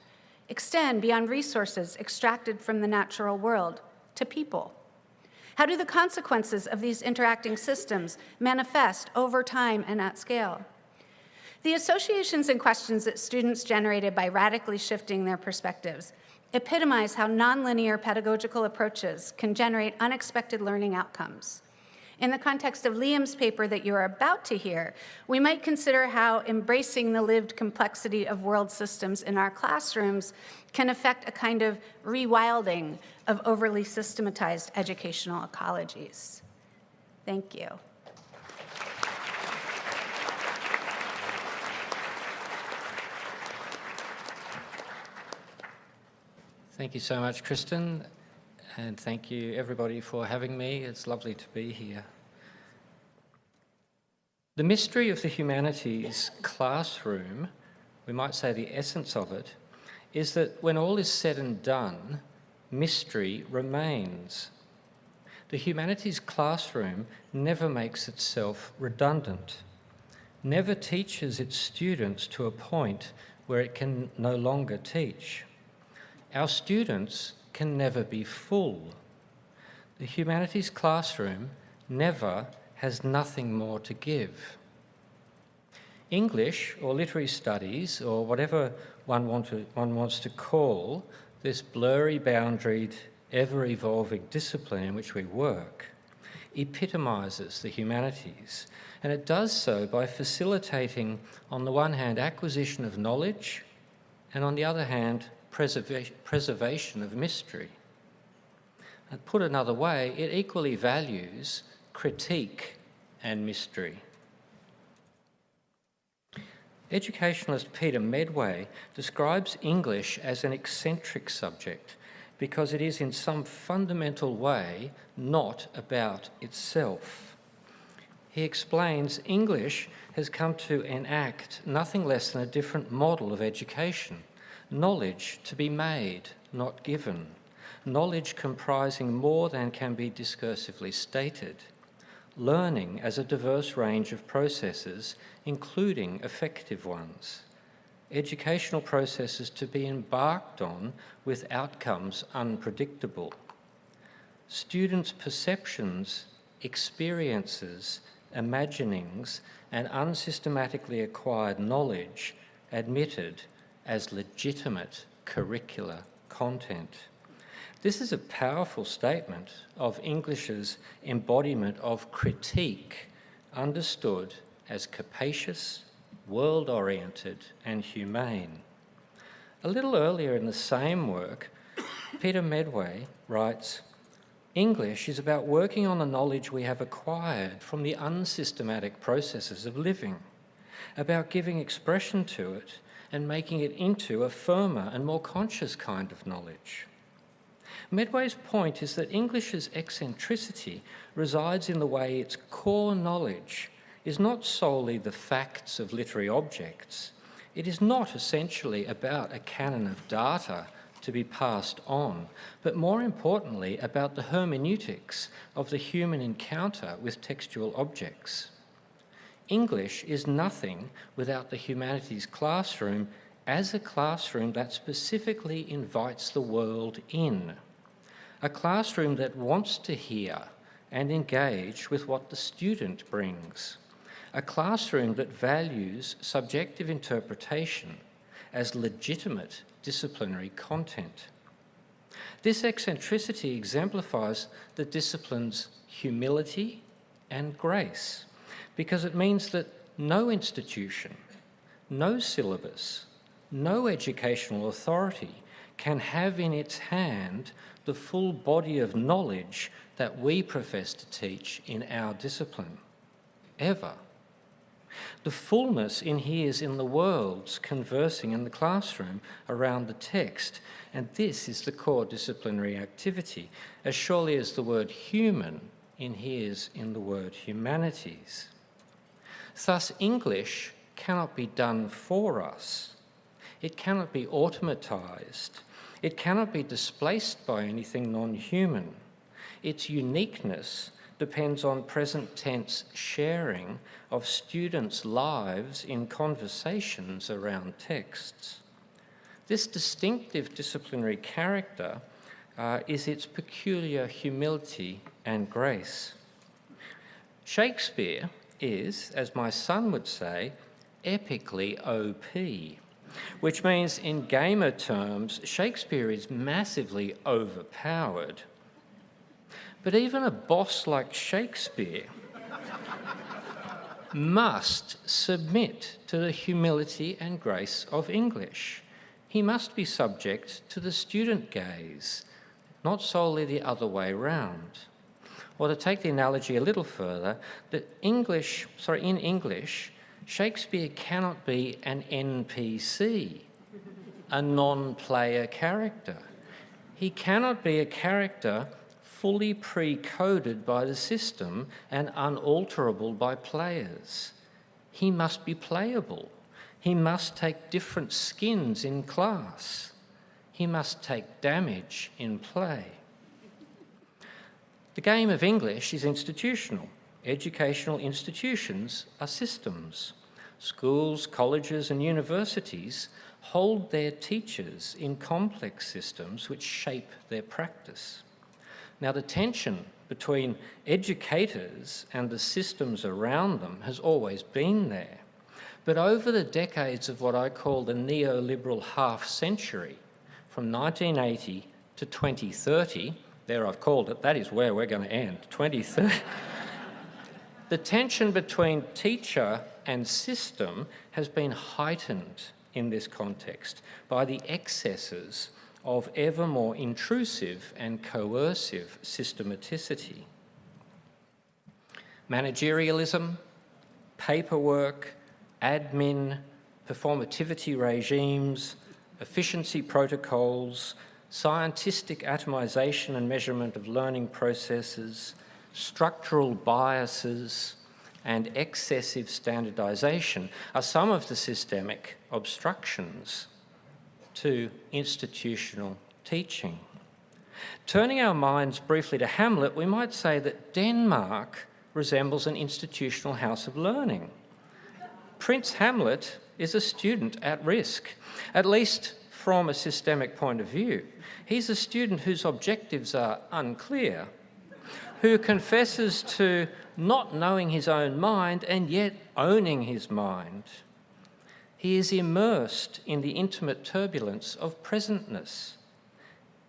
extend beyond resources extracted from the natural world to people? How do the consequences of these interacting systems manifest over time and at scale? The associations and questions that students generated by radically shifting their perspectives epitomize how nonlinear pedagogical approaches can generate unexpected learning outcomes. In the context of Liam's paper that you're about to hear, we might consider how embracing the lived complexity of world systems in our classrooms can affect a kind of rewilding of overly systematized educational ecologies. Thank you. Thank you so much, Kristen. And thank you, everybody, for having me. It's lovely to be here. The mystery of the humanities classroom, we might say the essence of it, is that when all is said and done, mystery remains. The humanities classroom never makes itself redundant, never teaches its students to a point where it can no longer teach. Our students can never be full. The humanities classroom never has nothing more to give. English or literary studies, or whatever one wants to call this blurry boundaried, ever-evolving discipline in which we work, epitomizes the humanities, and it does so by facilitating, on the one hand, acquisition of knowledge, and on the other hand, preservation of mystery. And put another way, it equally values critique and mystery. Educationalist Peter Medway describes English as an eccentric subject because it is in some fundamental way not about itself. He explains English has come to enact nothing less than a different model of education. Knowledge to be made, not given. Knowledge comprising more than can be discursively stated. Learning as a diverse range of processes, including effective ones. Educational processes to be embarked on with outcomes unpredictable. Students' perceptions, experiences, imaginings, and unsystematically acquired knowledge admitted as legitimate curricular content. This is a powerful statement of English's embodiment of critique, understood as capacious, world-oriented and humane. A little earlier in the same work, Peter Medway writes, English is about working on the knowledge we have acquired from the unsystematic processes of living, about giving expression to it and making it into a firmer and more conscious kind of knowledge. Medway's point is that English's eccentricity resides in the way its core knowledge is not solely the facts of literary objects. It is not essentially about a canon of data to be passed on, but more importantly about the hermeneutics of the human encounter with textual objects. English is nothing without the humanities classroom as a classroom that specifically invites the world in, a classroom that wants to hear and engage with what the student brings, a classroom that values subjective interpretation as legitimate disciplinary content. This eccentricity exemplifies the discipline's humility and grace, because it means that no institution, no syllabus, no educational authority can have in its hand the full body of knowledge that we profess to teach in our discipline, ever. The fullness inheres in the worlds conversing in the classroom around the text, and this is the core disciplinary activity, as surely as the word human inheres in the word humanities. Thus, English cannot be done for us. It cannot be automatised. It cannot be displaced by anything non-human. Its uniqueness depends on present tense sharing of students' lives in conversations around texts. This distinctive disciplinary character is its peculiar humility and grace. Shakespeare is, as my son would say, epically OP, which means in gamer terms, Shakespeare is massively overpowered. But even a boss like Shakespeare must submit to the humility and grace of English. He must be subject to the student gaze, not solely the other way round. Or to take the analogy a little further, that in English, Shakespeare cannot be an NPC, a non-player character. He cannot be a character fully pre-coded by the system and unalterable by players. He must be playable. He must take different skins in class. He must take damage in play. The game of English is institutional. Educational institutions are systems. Schools, colleges, and universities hold their teachers in complex systems which shape their practice. Now, the tension between educators and the systems around them has always been there. But over the decades of what I call the neoliberal half-century, from 1980 to 2030, there I've called it, that is where we're going to end, 2030. The tension between teacher and system has been heightened in this context by the excesses of ever more intrusive and coercive systematicity. Managerialism, paperwork, admin, performativity regimes, efficiency protocols, scientific atomization and measurement of learning processes, structural biases, and excessive standardisation are some of the systemic obstructions to institutional teaching. Turning our minds briefly to Hamlet, we might say that Denmark resembles an institutional house of learning. Prince Hamlet is a student at risk, at least from a systemic point of view. He's a student whose objectives are unclear, who confesses to not knowing his own mind and yet owning his mind. He is immersed in the intimate turbulence of presentness.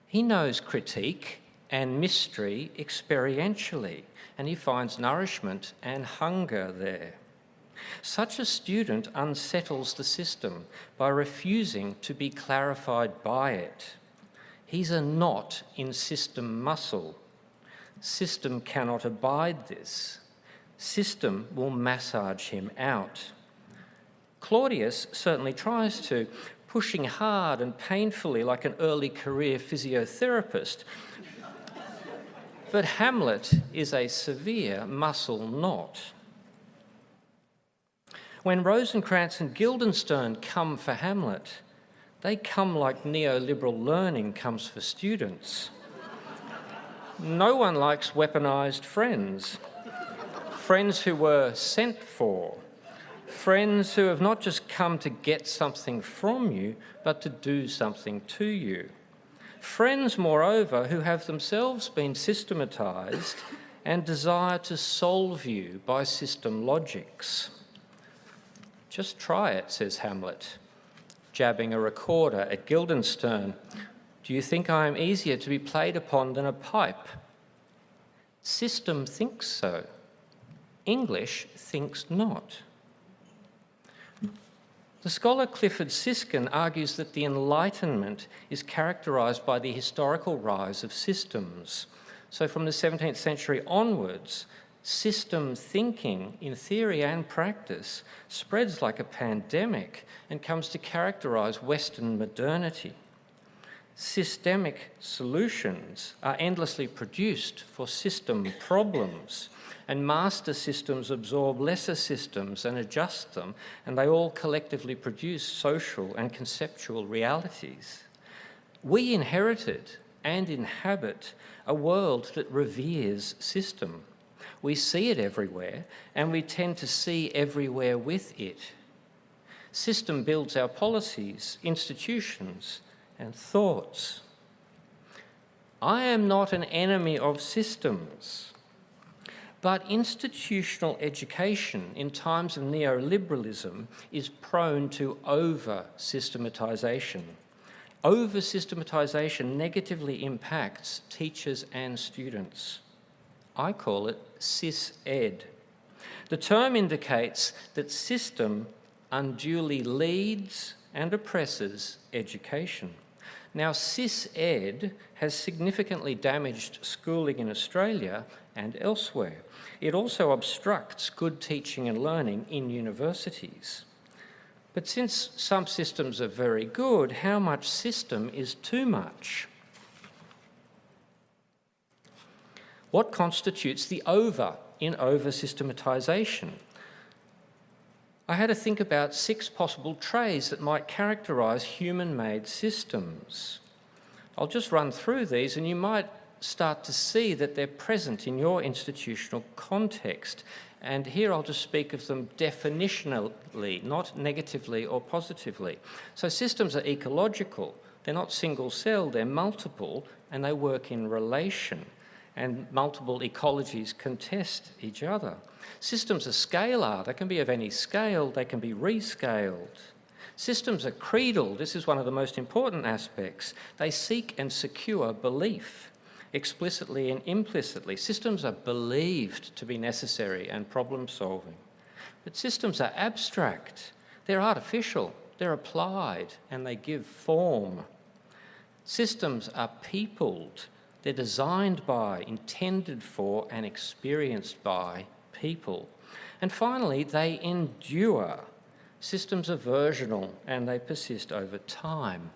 He knows critique and mystery experientially, and he finds nourishment and hunger there. Such a student unsettles the system by refusing to be clarified by it. He's a knot in system muscle. System cannot abide this. System will massage him out. Claudius certainly tries to, pushing hard and painfully like an early career physiotherapist. But Hamlet is a severe muscle knot. When Rosencrantz and Guildenstern come for Hamlet, they come like neoliberal learning comes for students. No one likes weaponised friends. Friends who were sent for. Friends who have not just come to get something from you, but to do something to you. Friends, moreover, who have themselves been systematised and desire to solve you by system logics. Just try it, says Hamlet, jabbing a recorder at Guildenstern. Do you think I am easier to be played upon than a pipe? System thinks so. English thinks not. The scholar Clifford Siskin argues that the Enlightenment is characterised by the historical rise of systems. So from the 17th century onwards, system thinking in theory and practice spreads like a pandemic and comes to characterise Western modernity. Systemic solutions are endlessly produced for system problems, and master systems absorb lesser systems and adjust them, and they all collectively produce social and conceptual realities. We inherited and inhabit a world that reveres system. We see it everywhere, and we tend to see everywhere with it. System builds our policies, institutions, and thoughts. I am not an enemy of systems, but institutional education in times of neoliberalism is prone to over-systematisation. Over-systematisation negatively impacts teachers and students. I call it cis-ed. The term indicates that system unduly leads and oppresses education. Now, cis-ed has significantly damaged schooling in Australia and elsewhere. It also obstructs good teaching and learning in universities. But since some systems are very good, how much system is too much? What constitutes the over in over-systematisation? I had to think about 6 possible traits that might characterise human-made systems. I'll just run through these and you might start to see that they're present in your institutional context. And here I'll just speak of them definitionally, not negatively or positively. So systems are ecological. They're not single-celled, they're multiple, and they work in relation. And multiple ecologies contest each other. Systems are scalar. They can be of any scale. They can be rescaled. Systems are creedal. This is one of the most important aspects. They seek and secure belief, explicitly and implicitly. Systems are believed to be necessary and problem-solving. But systems are abstract. They're artificial. They're applied, and they give form. Systems are peopled. They're designed by, intended for, and experienced by people. And finally, they endure. Systems are versional, and they persist over time.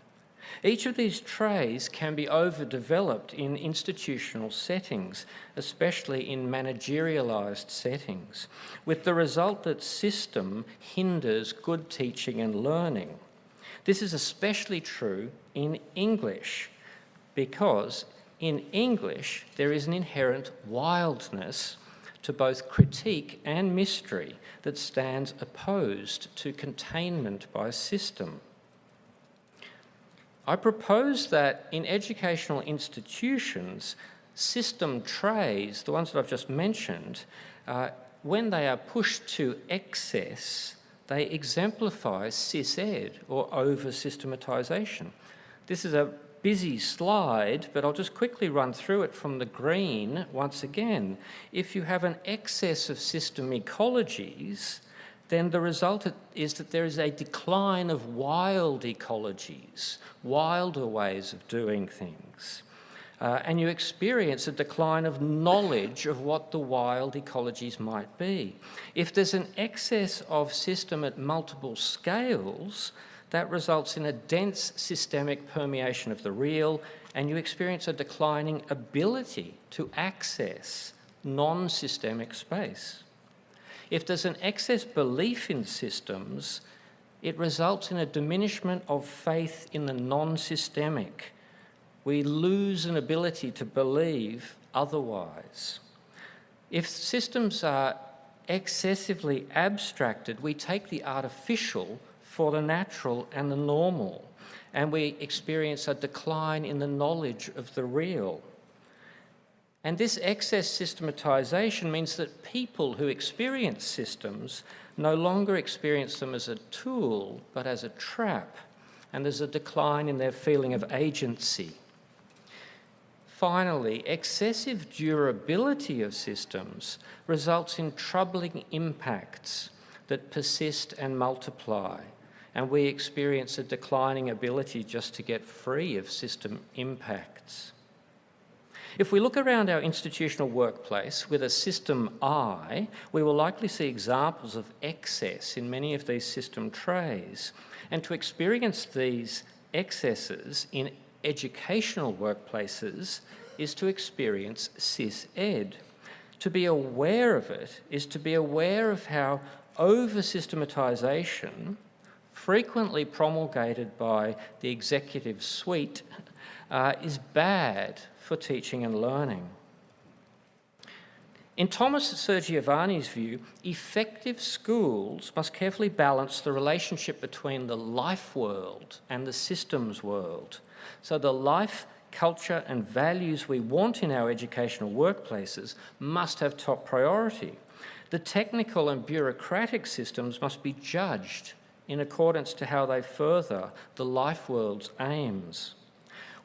Each of these traits can be overdeveloped in institutional settings, especially in managerialised settings, with the result that system hinders good teaching and learning. This is especially true in English, because in English, there is an inherent wildness to both critique and mystery that stands opposed to containment by system. I propose that in educational institutions, system trays, the ones that I've just mentioned, when they are pushed to excess, they exemplify cis-ed or over-systematisation. This is a busy slide, but I'll just quickly run through it from the green once again. If you have an excess of system ecologies, then the result is that there is a decline of wild ecologies, wilder ways of doing things. And you experience a decline of knowledge of what the wild ecologies might be. If there's an excess of system at multiple scales, that results in a dense systemic permeation of the real, and you experience a declining ability to access non-systemic space. If there's an excess belief in systems, it results in a diminishment of faith in the non-systemic. We lose an ability to believe otherwise. If systems are excessively abstracted, we take the artificial for the natural and the normal, and we experience a decline in the knowledge of the real. And this excess systematisation means that people who experience systems no longer experience them as a tool, but as a trap, and there's a decline in their feeling of agency. Finally, excessive durability of systems results in troubling impacts that persist and multiply, and we experience a declining ability just to get free of system impacts. If we look around our institutional workplace with a system eye, we will likely see examples of excess in many of these system trays. And to experience these excesses in educational workplaces is to experience cis-ed. To be aware of it is to be aware of how over-systematisation, frequently promulgated by the executive suite, is bad for teaching and learning. In Thomas Sergiovanni's view, effective schools must carefully balance the relationship between the life world and the systems world. So the life, culture and values we want in our educational workplaces must have top priority. The technical and bureaucratic systems must be judged in accordance to how they further the life world's aims.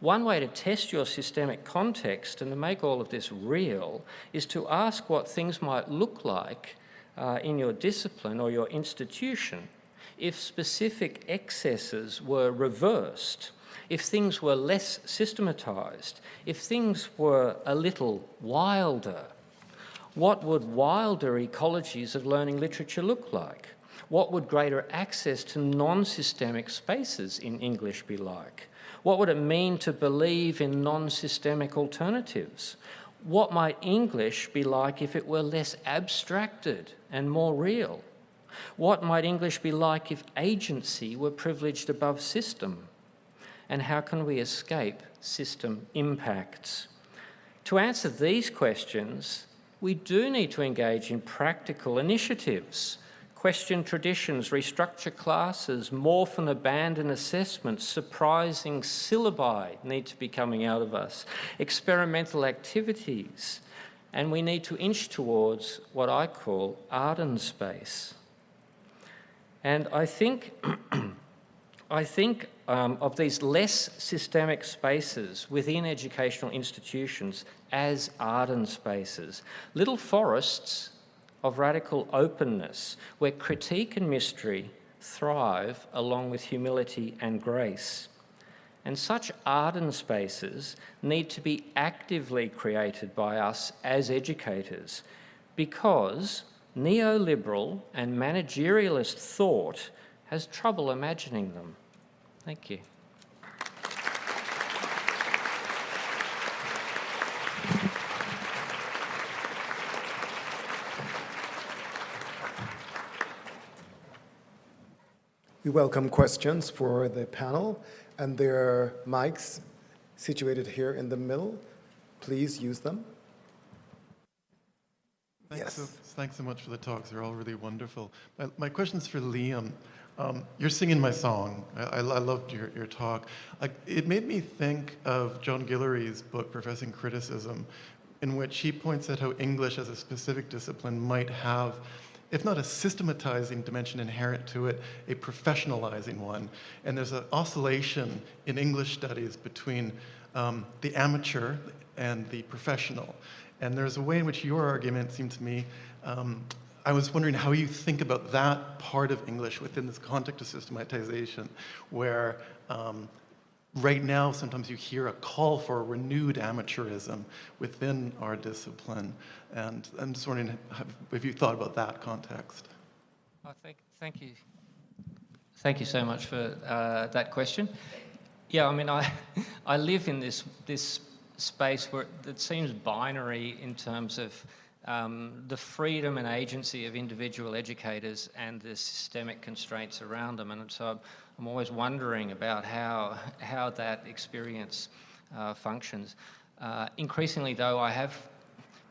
One way to test your systemic context and to make all of this real is to ask what things might look like in your discipline or your institution if specific excesses were reversed, if things were less systematised, if things were a little wilder. What would wilder ecologies of learning literature look like? What would greater access to non-systemic spaces in English be like? What would it mean to believe in non-systemic alternatives? What might English be like if it were less abstracted and more real? What might English be like if agency were privileged above system? And how can we escape system impacts? To answer these questions, we do need to engage in practical initiatives. Question traditions, restructure classes, morph and abandon assessments, surprising syllabi need to be coming out of us, experimental activities, and we need to inch towards what I call Arden space. And I think of these less systemic spaces within educational institutions as Arden spaces, little forests of radical openness where critique and mystery thrive along with humility and grace. And such Arden spaces need to be actively created by us as educators because neoliberal and managerialist thought has trouble imagining them. Thank you. We welcome questions for the panel, and there are mics situated here in the middle. Please use them. Thanks so much for the talks. They're all really wonderful. My question's for Liam. You're singing my song. I loved your talk. It made me think of John Guillory's book, Professing Criticism, in which he points out how English as a specific discipline might have, if not a systematizing dimension inherent to it, a professionalizing one. And there's an oscillation in English studies between the amateur and the professional. And there's a way in which your argument seemed to me I was wondering how you think about that part of English within this context of systematization, where right now sometimes you hear a call for a renewed amateurism within our discipline. And I'm just wondering if you thought about that context. Thank you. Thank you so much for that question. Yeah, I mean, I live in this space where it seems binary in terms of the freedom and agency of individual educators and the systemic constraints around them. And so I'm always wondering about how that experience functions. Increasingly, though, I have,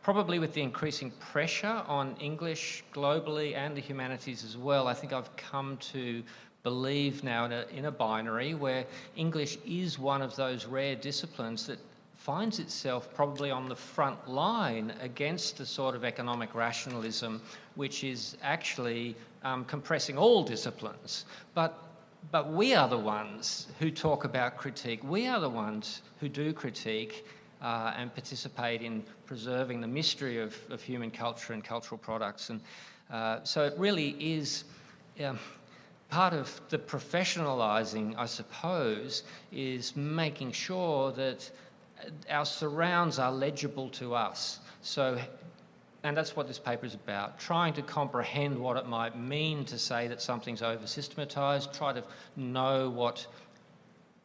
probably with the increasing pressure on English globally and the humanities as well, I think I've come to believe now in a binary where English is one of those rare disciplines that finds itself probably on the front line against the sort of economic rationalism which is actually compressing all disciplines. But we are the ones who talk about critique. We are the ones who do critique and participate in preserving the mystery of human culture and cultural products. And so it really is part of the professionalising, I suppose, is making sure that our surrounds are legible to us. So, and that's what this paper is about, trying to comprehend what it might mean to say that something's over-systematised, try to know what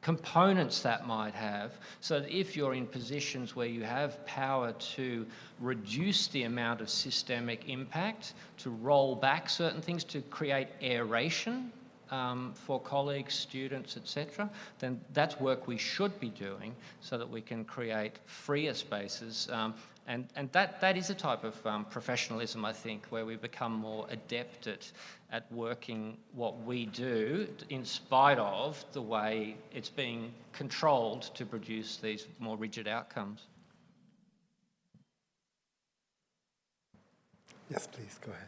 components that might have, so that if you're in positions where you have power to reduce the amount of systemic impact, to roll back certain things, to create aeration for colleagues, students, etc., then that's work we should be doing so that we can create freer spaces. And that is a type of professionalism, I think, where we become more adept at working what we do in spite of the way it's being controlled to produce these more rigid outcomes. Yes, please, go ahead.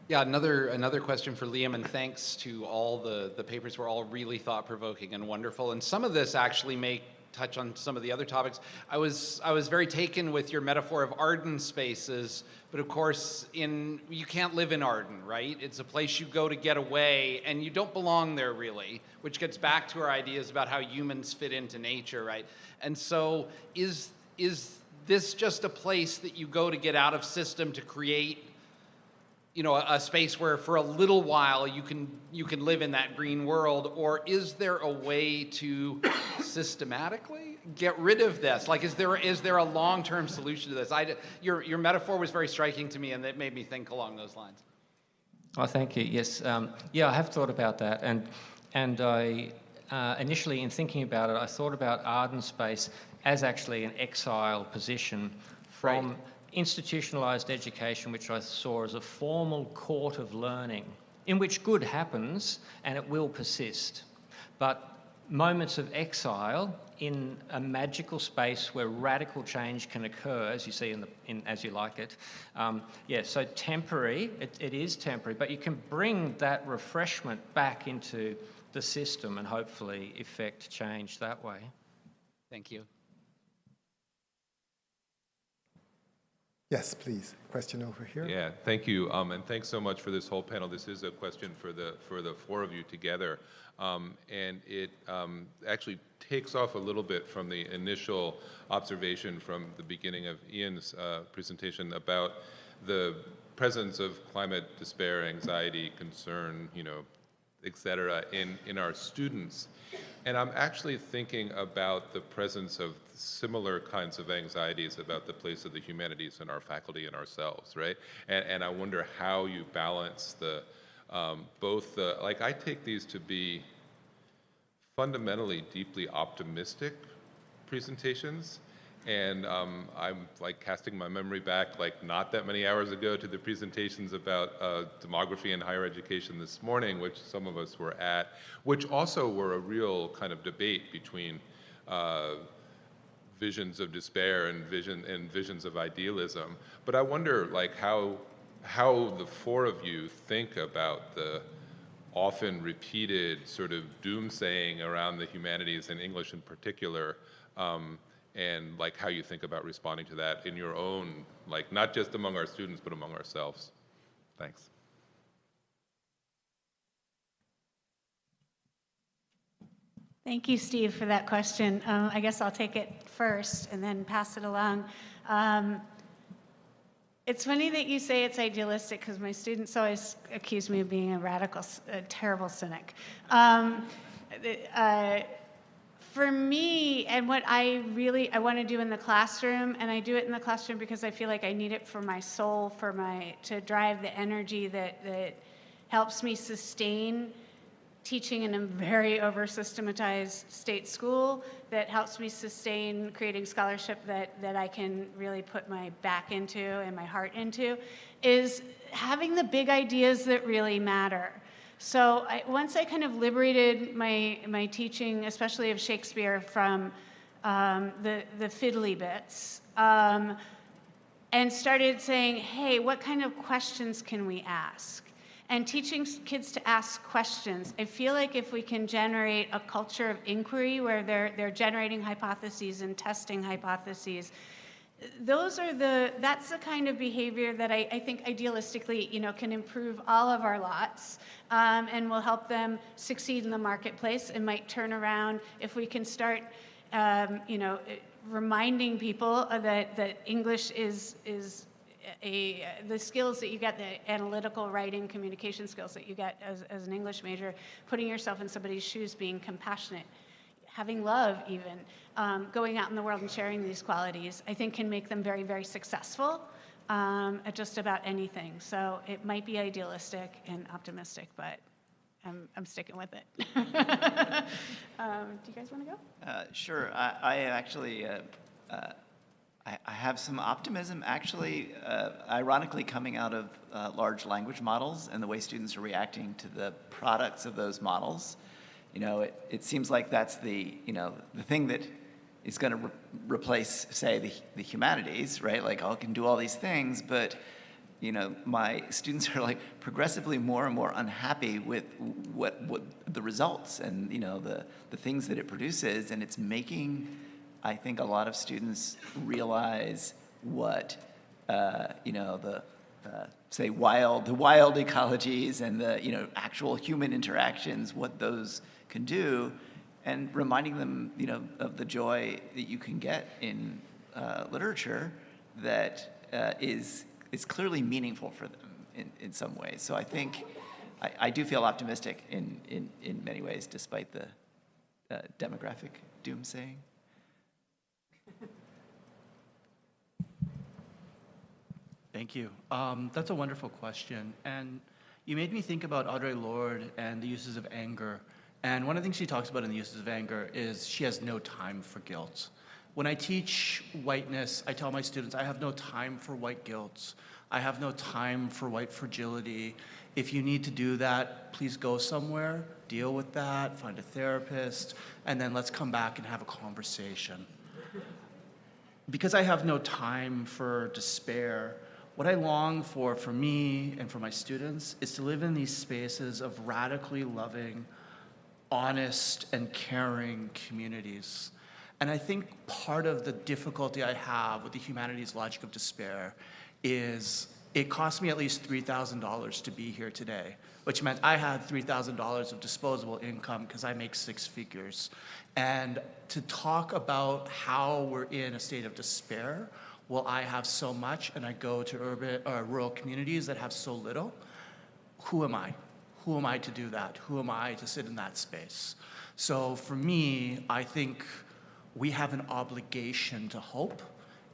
Yeah, another question for Liam, and thanks to all the papers were all really thought-provoking and wonderful, and some of this actually may touch on some of the other topics. I was very taken with your metaphor of Arden spaces, but of course you can't live in Arden, right? It's a place you go to get away, and you don't belong there really, which gets back to our ideas about how humans fit into nature, right? And so is this just a place that you go to get out of system to create, you know, a space where for a little while you can live in that green world, or is there a way to systematically get rid of this? Like, is there a long-term solution to this? Your metaphor was very striking to me, and it made me think along those lines. Oh, thank you. Yes, yeah, I have thought about that, and I initially, in thinking about it, I thought about Arden space as actually an exile position from. Right. Institutionalised education, which I saw as a formal court of learning, in which good happens and it will persist. But moments of exile in a magical space where radical change can occur, as you see in As You Like It. Yeah, so temporary, it is temporary, but you can bring that refreshment back into the system and hopefully effect change that way. Thank you. Yes, please. Question over here. Yeah, thank you, and thanks so much for this whole panel. This is a question for the four of you together, and it actually takes off a little bit from the initial observation from the beginning of Ian's presentation about the presence of climate despair, anxiety, concern, you know, et cetera, in our students. And I'm actually thinking about the presence of similar kinds of anxieties about the place of the humanities in our faculty and ourselves, right? And I wonder how you balance the, both the, like I take these to be fundamentally deeply optimistic presentations. And I'm like casting my memory back like not that many hours ago to the presentations about demography and higher education this morning, which some of us were at, which also were a real kind of debate between visions of despair and visions of idealism. But I wonder like how the four of you think about the often repeated sort of doomsaying around the humanities and English in particular, and like how you think about responding to that in your own, like not just among our students, but among ourselves. Thanks. Thank you, Steve, for that question. I guess I'll take it first and then pass it along. It's funny that you say it's idealistic because my students always accuse me of being a radical, a terrible cynic. For me, and what I want to do in the classroom, and I do it in the classroom because I feel like I need it for my soul, to drive the energy that helps me sustain teaching in a very over-systematized state school, that helps me sustain creating scholarship that I can really put my back into and my heart into, is having the big ideas that really matter. So once I kind of liberated my teaching, especially of Shakespeare, from the fiddly bits, and started saying, hey, what kind of questions can we ask? And teaching kids to ask questions. I feel like if we can generate a culture of inquiry where they're generating hypotheses and testing hypotheses, that's the kind of behavior that I think idealistically, can improve all of our lots, and will help them succeed in the marketplace, and might turn around if we can start, reminding people that English is the skills that you get, the analytical writing, communication skills that you get as an English major, putting yourself in somebody's shoes, being compassionate, having love even, going out in the world and sharing these qualities, I think can make them very, very successful at just about anything. So it might be idealistic and optimistic, but I'm sticking with it. Do you guys want to go? Sure. I actually... I have some optimism, actually, ironically coming out of large language models and the way students are reacting to the products of those models. It seems like that's the thing that is going to replace, say, the humanities, right? Like, I can do all these things, but, my students are like progressively more and more unhappy with what the results and, the things that it produces, and it's making, I think, a lot of students realize what, say the wild ecologies and the, actual human interactions, what those can do, and reminding them, of the joy that you can get in literature that is clearly meaningful for them in some ways. So I think I do feel optimistic in many ways, despite the demographic doomsaying. Thank you. That's a wonderful question. And you made me think about Audre Lorde and the uses of anger. And one of the things she talks about in the uses of anger is she has no time for guilt. When I teach whiteness, I tell my students, I have no time for white guilt. I have no time for white fragility. If you need to do that, please go somewhere, deal with that, find a therapist, and then let's come back and have a conversation. Because I have no time for despair, what I long for me and for my students is to live in these spaces of radically loving, honest, and caring communities. And I think part of the difficulty I have with the humanities logic of despair is it cost me at least $3,000 to be here today, which meant I had $3,000 of disposable income because I make six figures. And to talk about how we're in a state of despair while I have so much and I go to urban or rural communities that have so little, who am I? Who am I to do that? Who am I to sit in that space? So for me, I think we have an obligation to hope.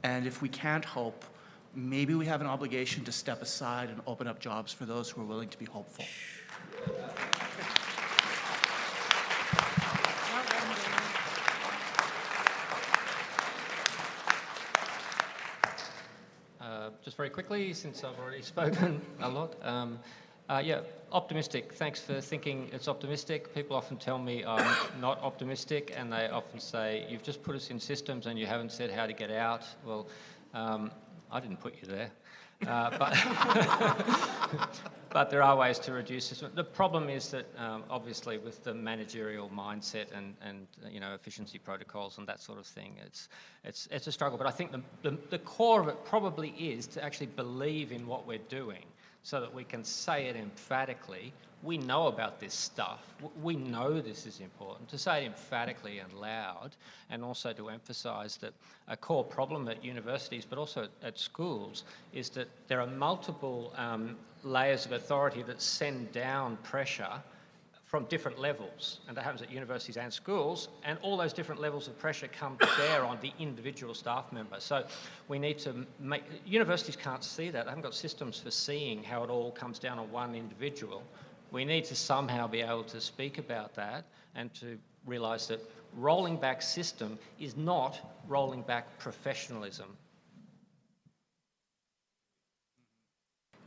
And if we can't hope, maybe we have an obligation to step aside and open up jobs for those who are willing to be hopeful. Just very quickly, since I've already spoken a lot. Yeah, optimistic. Thanks for thinking it's optimistic. People often tell me I'm not optimistic, and they often say, you've just put us in systems and you haven't said how to get out. Well, I didn't put you there. But there are ways to reduce this. The problem is that obviously with the managerial mindset and efficiency protocols and that sort of thing, it's a struggle. But I think the core of it probably is to actually believe in what we're doing. so that we can say it emphatically. We know about this stuff. We know this is important. To say it emphatically and loud, and also to emphasise that a core problem at universities, but also at schools, is that there are multiple layers of authority that send down pressure from different levels, and that happens at universities and schools, and all those different levels of pressure come to bear on the individual staff member. So we need to make, universities can't see that. They haven't got systems for seeing how it all comes down on one individual. We need to somehow be able to speak about that and to realise that rolling back system is not rolling back professionalism.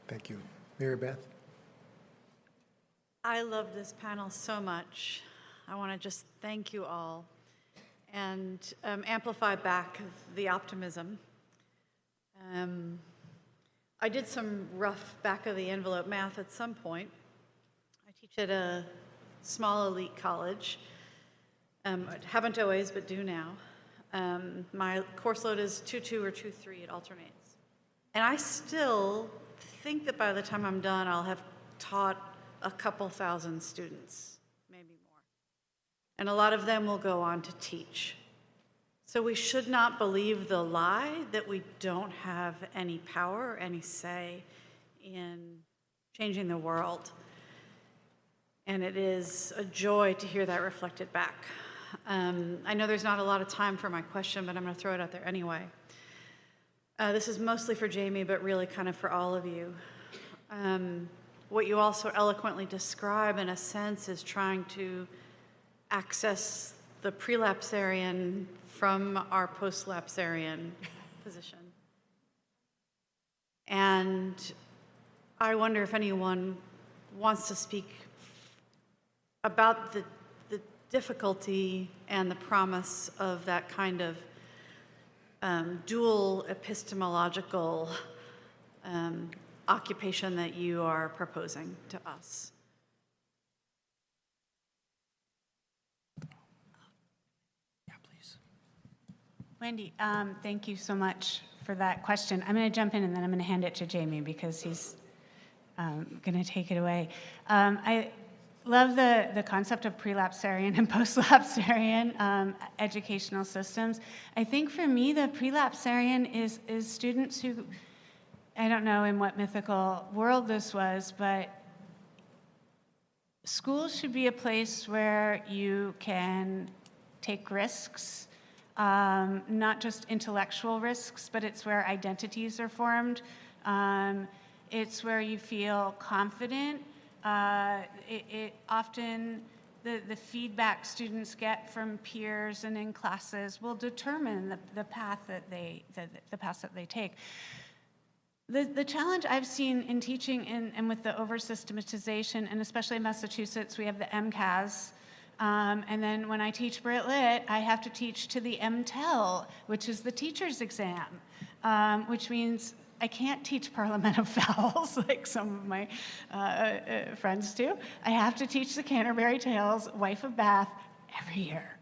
Thank you. Mary Beth? I love this panel so much. I want to just thank you all and amplify back the optimism. I did some rough back-of-the-envelope math at some point. I teach at a small elite college. Haven't always, but do now. My course load is 2-2 or 2-3. It alternates. And I still think that by the time I'm done, I'll have taught a couple thousand students, maybe more. And a lot of them will go on to teach. So we should not believe the lie that we don't have any power or any say in changing the world. And it is a joy to hear that reflected back. I know there's not a lot of time for my question, but I'm going to throw it out there anyway. This is mostly for Jamie, but really kind of for all of you. What you also eloquently describe, in a sense, is trying to access the prelapsarian from our postlapsarian position. And I wonder if anyone wants to speak about the difficulty and the promise of that kind of dual epistemological occupation that you are proposing to us. Yeah, please. Wendy, thank you so much for that question. I'm going to jump in and then I'm going to hand it to Jamie because he's going to take it away. I love the concept of prelapsarian and postlapsarian educational systems. I think for me, the prelapsarian is students who, I don't know in what mythical world this was, but school should be a place where you can take risks, not just intellectual risks, but it's where identities are formed. It's where you feel confident. It often, the feedback students get from peers and in classes will determine the path that they take. The challenge I've seen in teaching and with the over-systematization, and especially in Massachusetts, we have the MCAS, and then when I teach Brit Lit, I have to teach to the MTEL, which is the teacher's exam, which means I can't teach Parliament of Vowels like some of my friends do. I have to teach the Canterbury Tales, Wife of Bath, every year.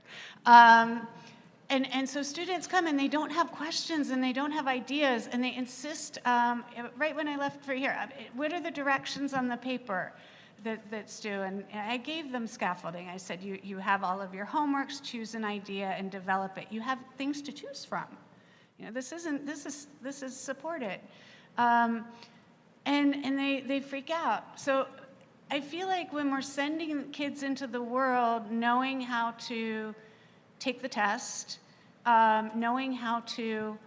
And so students come and they don't have questions and they don't have ideas and they insist, right when I left for here, what are the directions on the paper that's due? And I gave them scaffolding. I said, you have all of your homeworks, choose an idea and develop it. You have things to choose from. You know, this is supported. And they freak out. So I feel like when we're sending kids into the world knowing how to take the test, knowing how to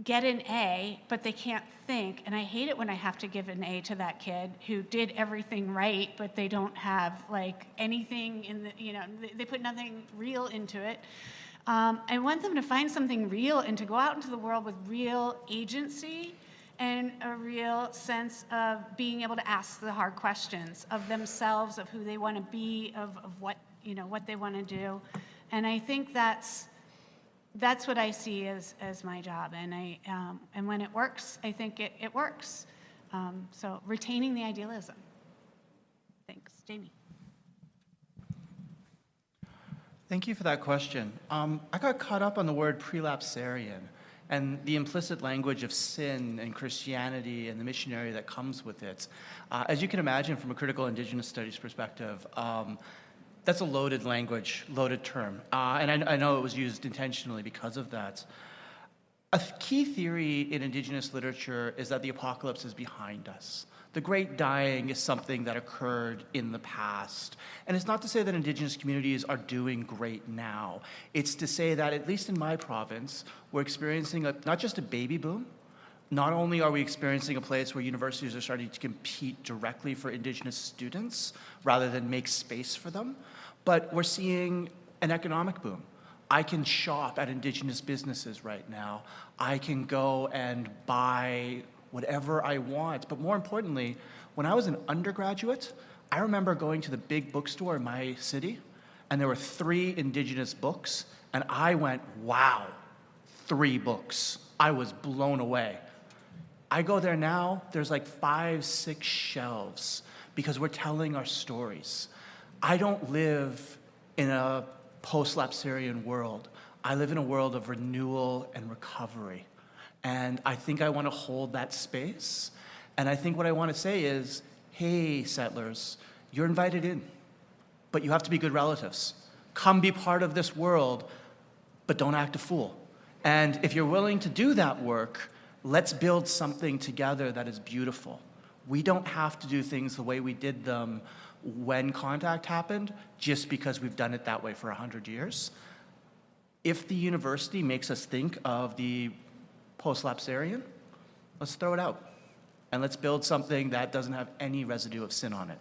get an A, but they can't think. And I hate it when I have to give an A to that kid who did everything right, but they don't have like anything in the, they put nothing real into it. I want them to find something real and to go out into the world with real agency and a real sense of being able to ask the hard questions of themselves, of who they want to be, of what, what they want to do. And I think that's what I see as my job. And and when it works, I think it works. So retaining the idealism. Thanks, Jamie. Thank you for that question. I got caught up on the word prelapsarian, and the implicit language of sin and Christianity and the missionary that comes with it. As you can imagine from a critical Indigenous studies perspective, that's a loaded language, loaded term. And I know it was used intentionally because of that. A key theory in Indigenous literature is that the apocalypse is behind us. The Great Dying is something that occurred in the past. And it's not to say that Indigenous communities are doing great now. It's to say that, at least in my province, we're experiencing not just a baby boom. Not only are we experiencing a place where universities are starting to compete directly for Indigenous students rather than make space for them, but we're seeing an economic boom. I can shop at Indigenous businesses right now. I can go and buy whatever I want. But more importantly, when I was an undergraduate, I remember going to the big bookstore in my city, and there were 3 Indigenous books, and I went, wow, 3 books. I was blown away. I go there now, there's like 5, 6 shelves, because we're telling our stories. I don't live in a post-Lapsarian world. I live in a world of renewal and recovery. And I think I want to hold that space. And I think what I want to say is, hey, settlers, you're invited in, but you have to be good relatives. Come be part of this world, but don't act a fool. And if you're willing to do that work, let's build something together that is beautiful. We don't have to do things the way we did them when contact happened, just because we've done it that way for 100 years. If the university makes us think of the post-Lapsarian, let's throw it out. And let's build something that doesn't have any residue of sin on it.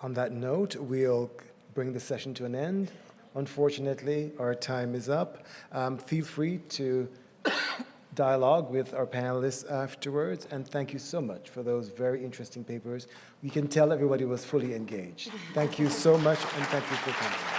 On that note, we'll bring the session to an end. Unfortunately, our time is up. Feel free to dialogue with our panelists afterwards, and thank you so much for those very interesting papers. We can tell everybody was fully engaged. Thank you so much, and thank you for coming.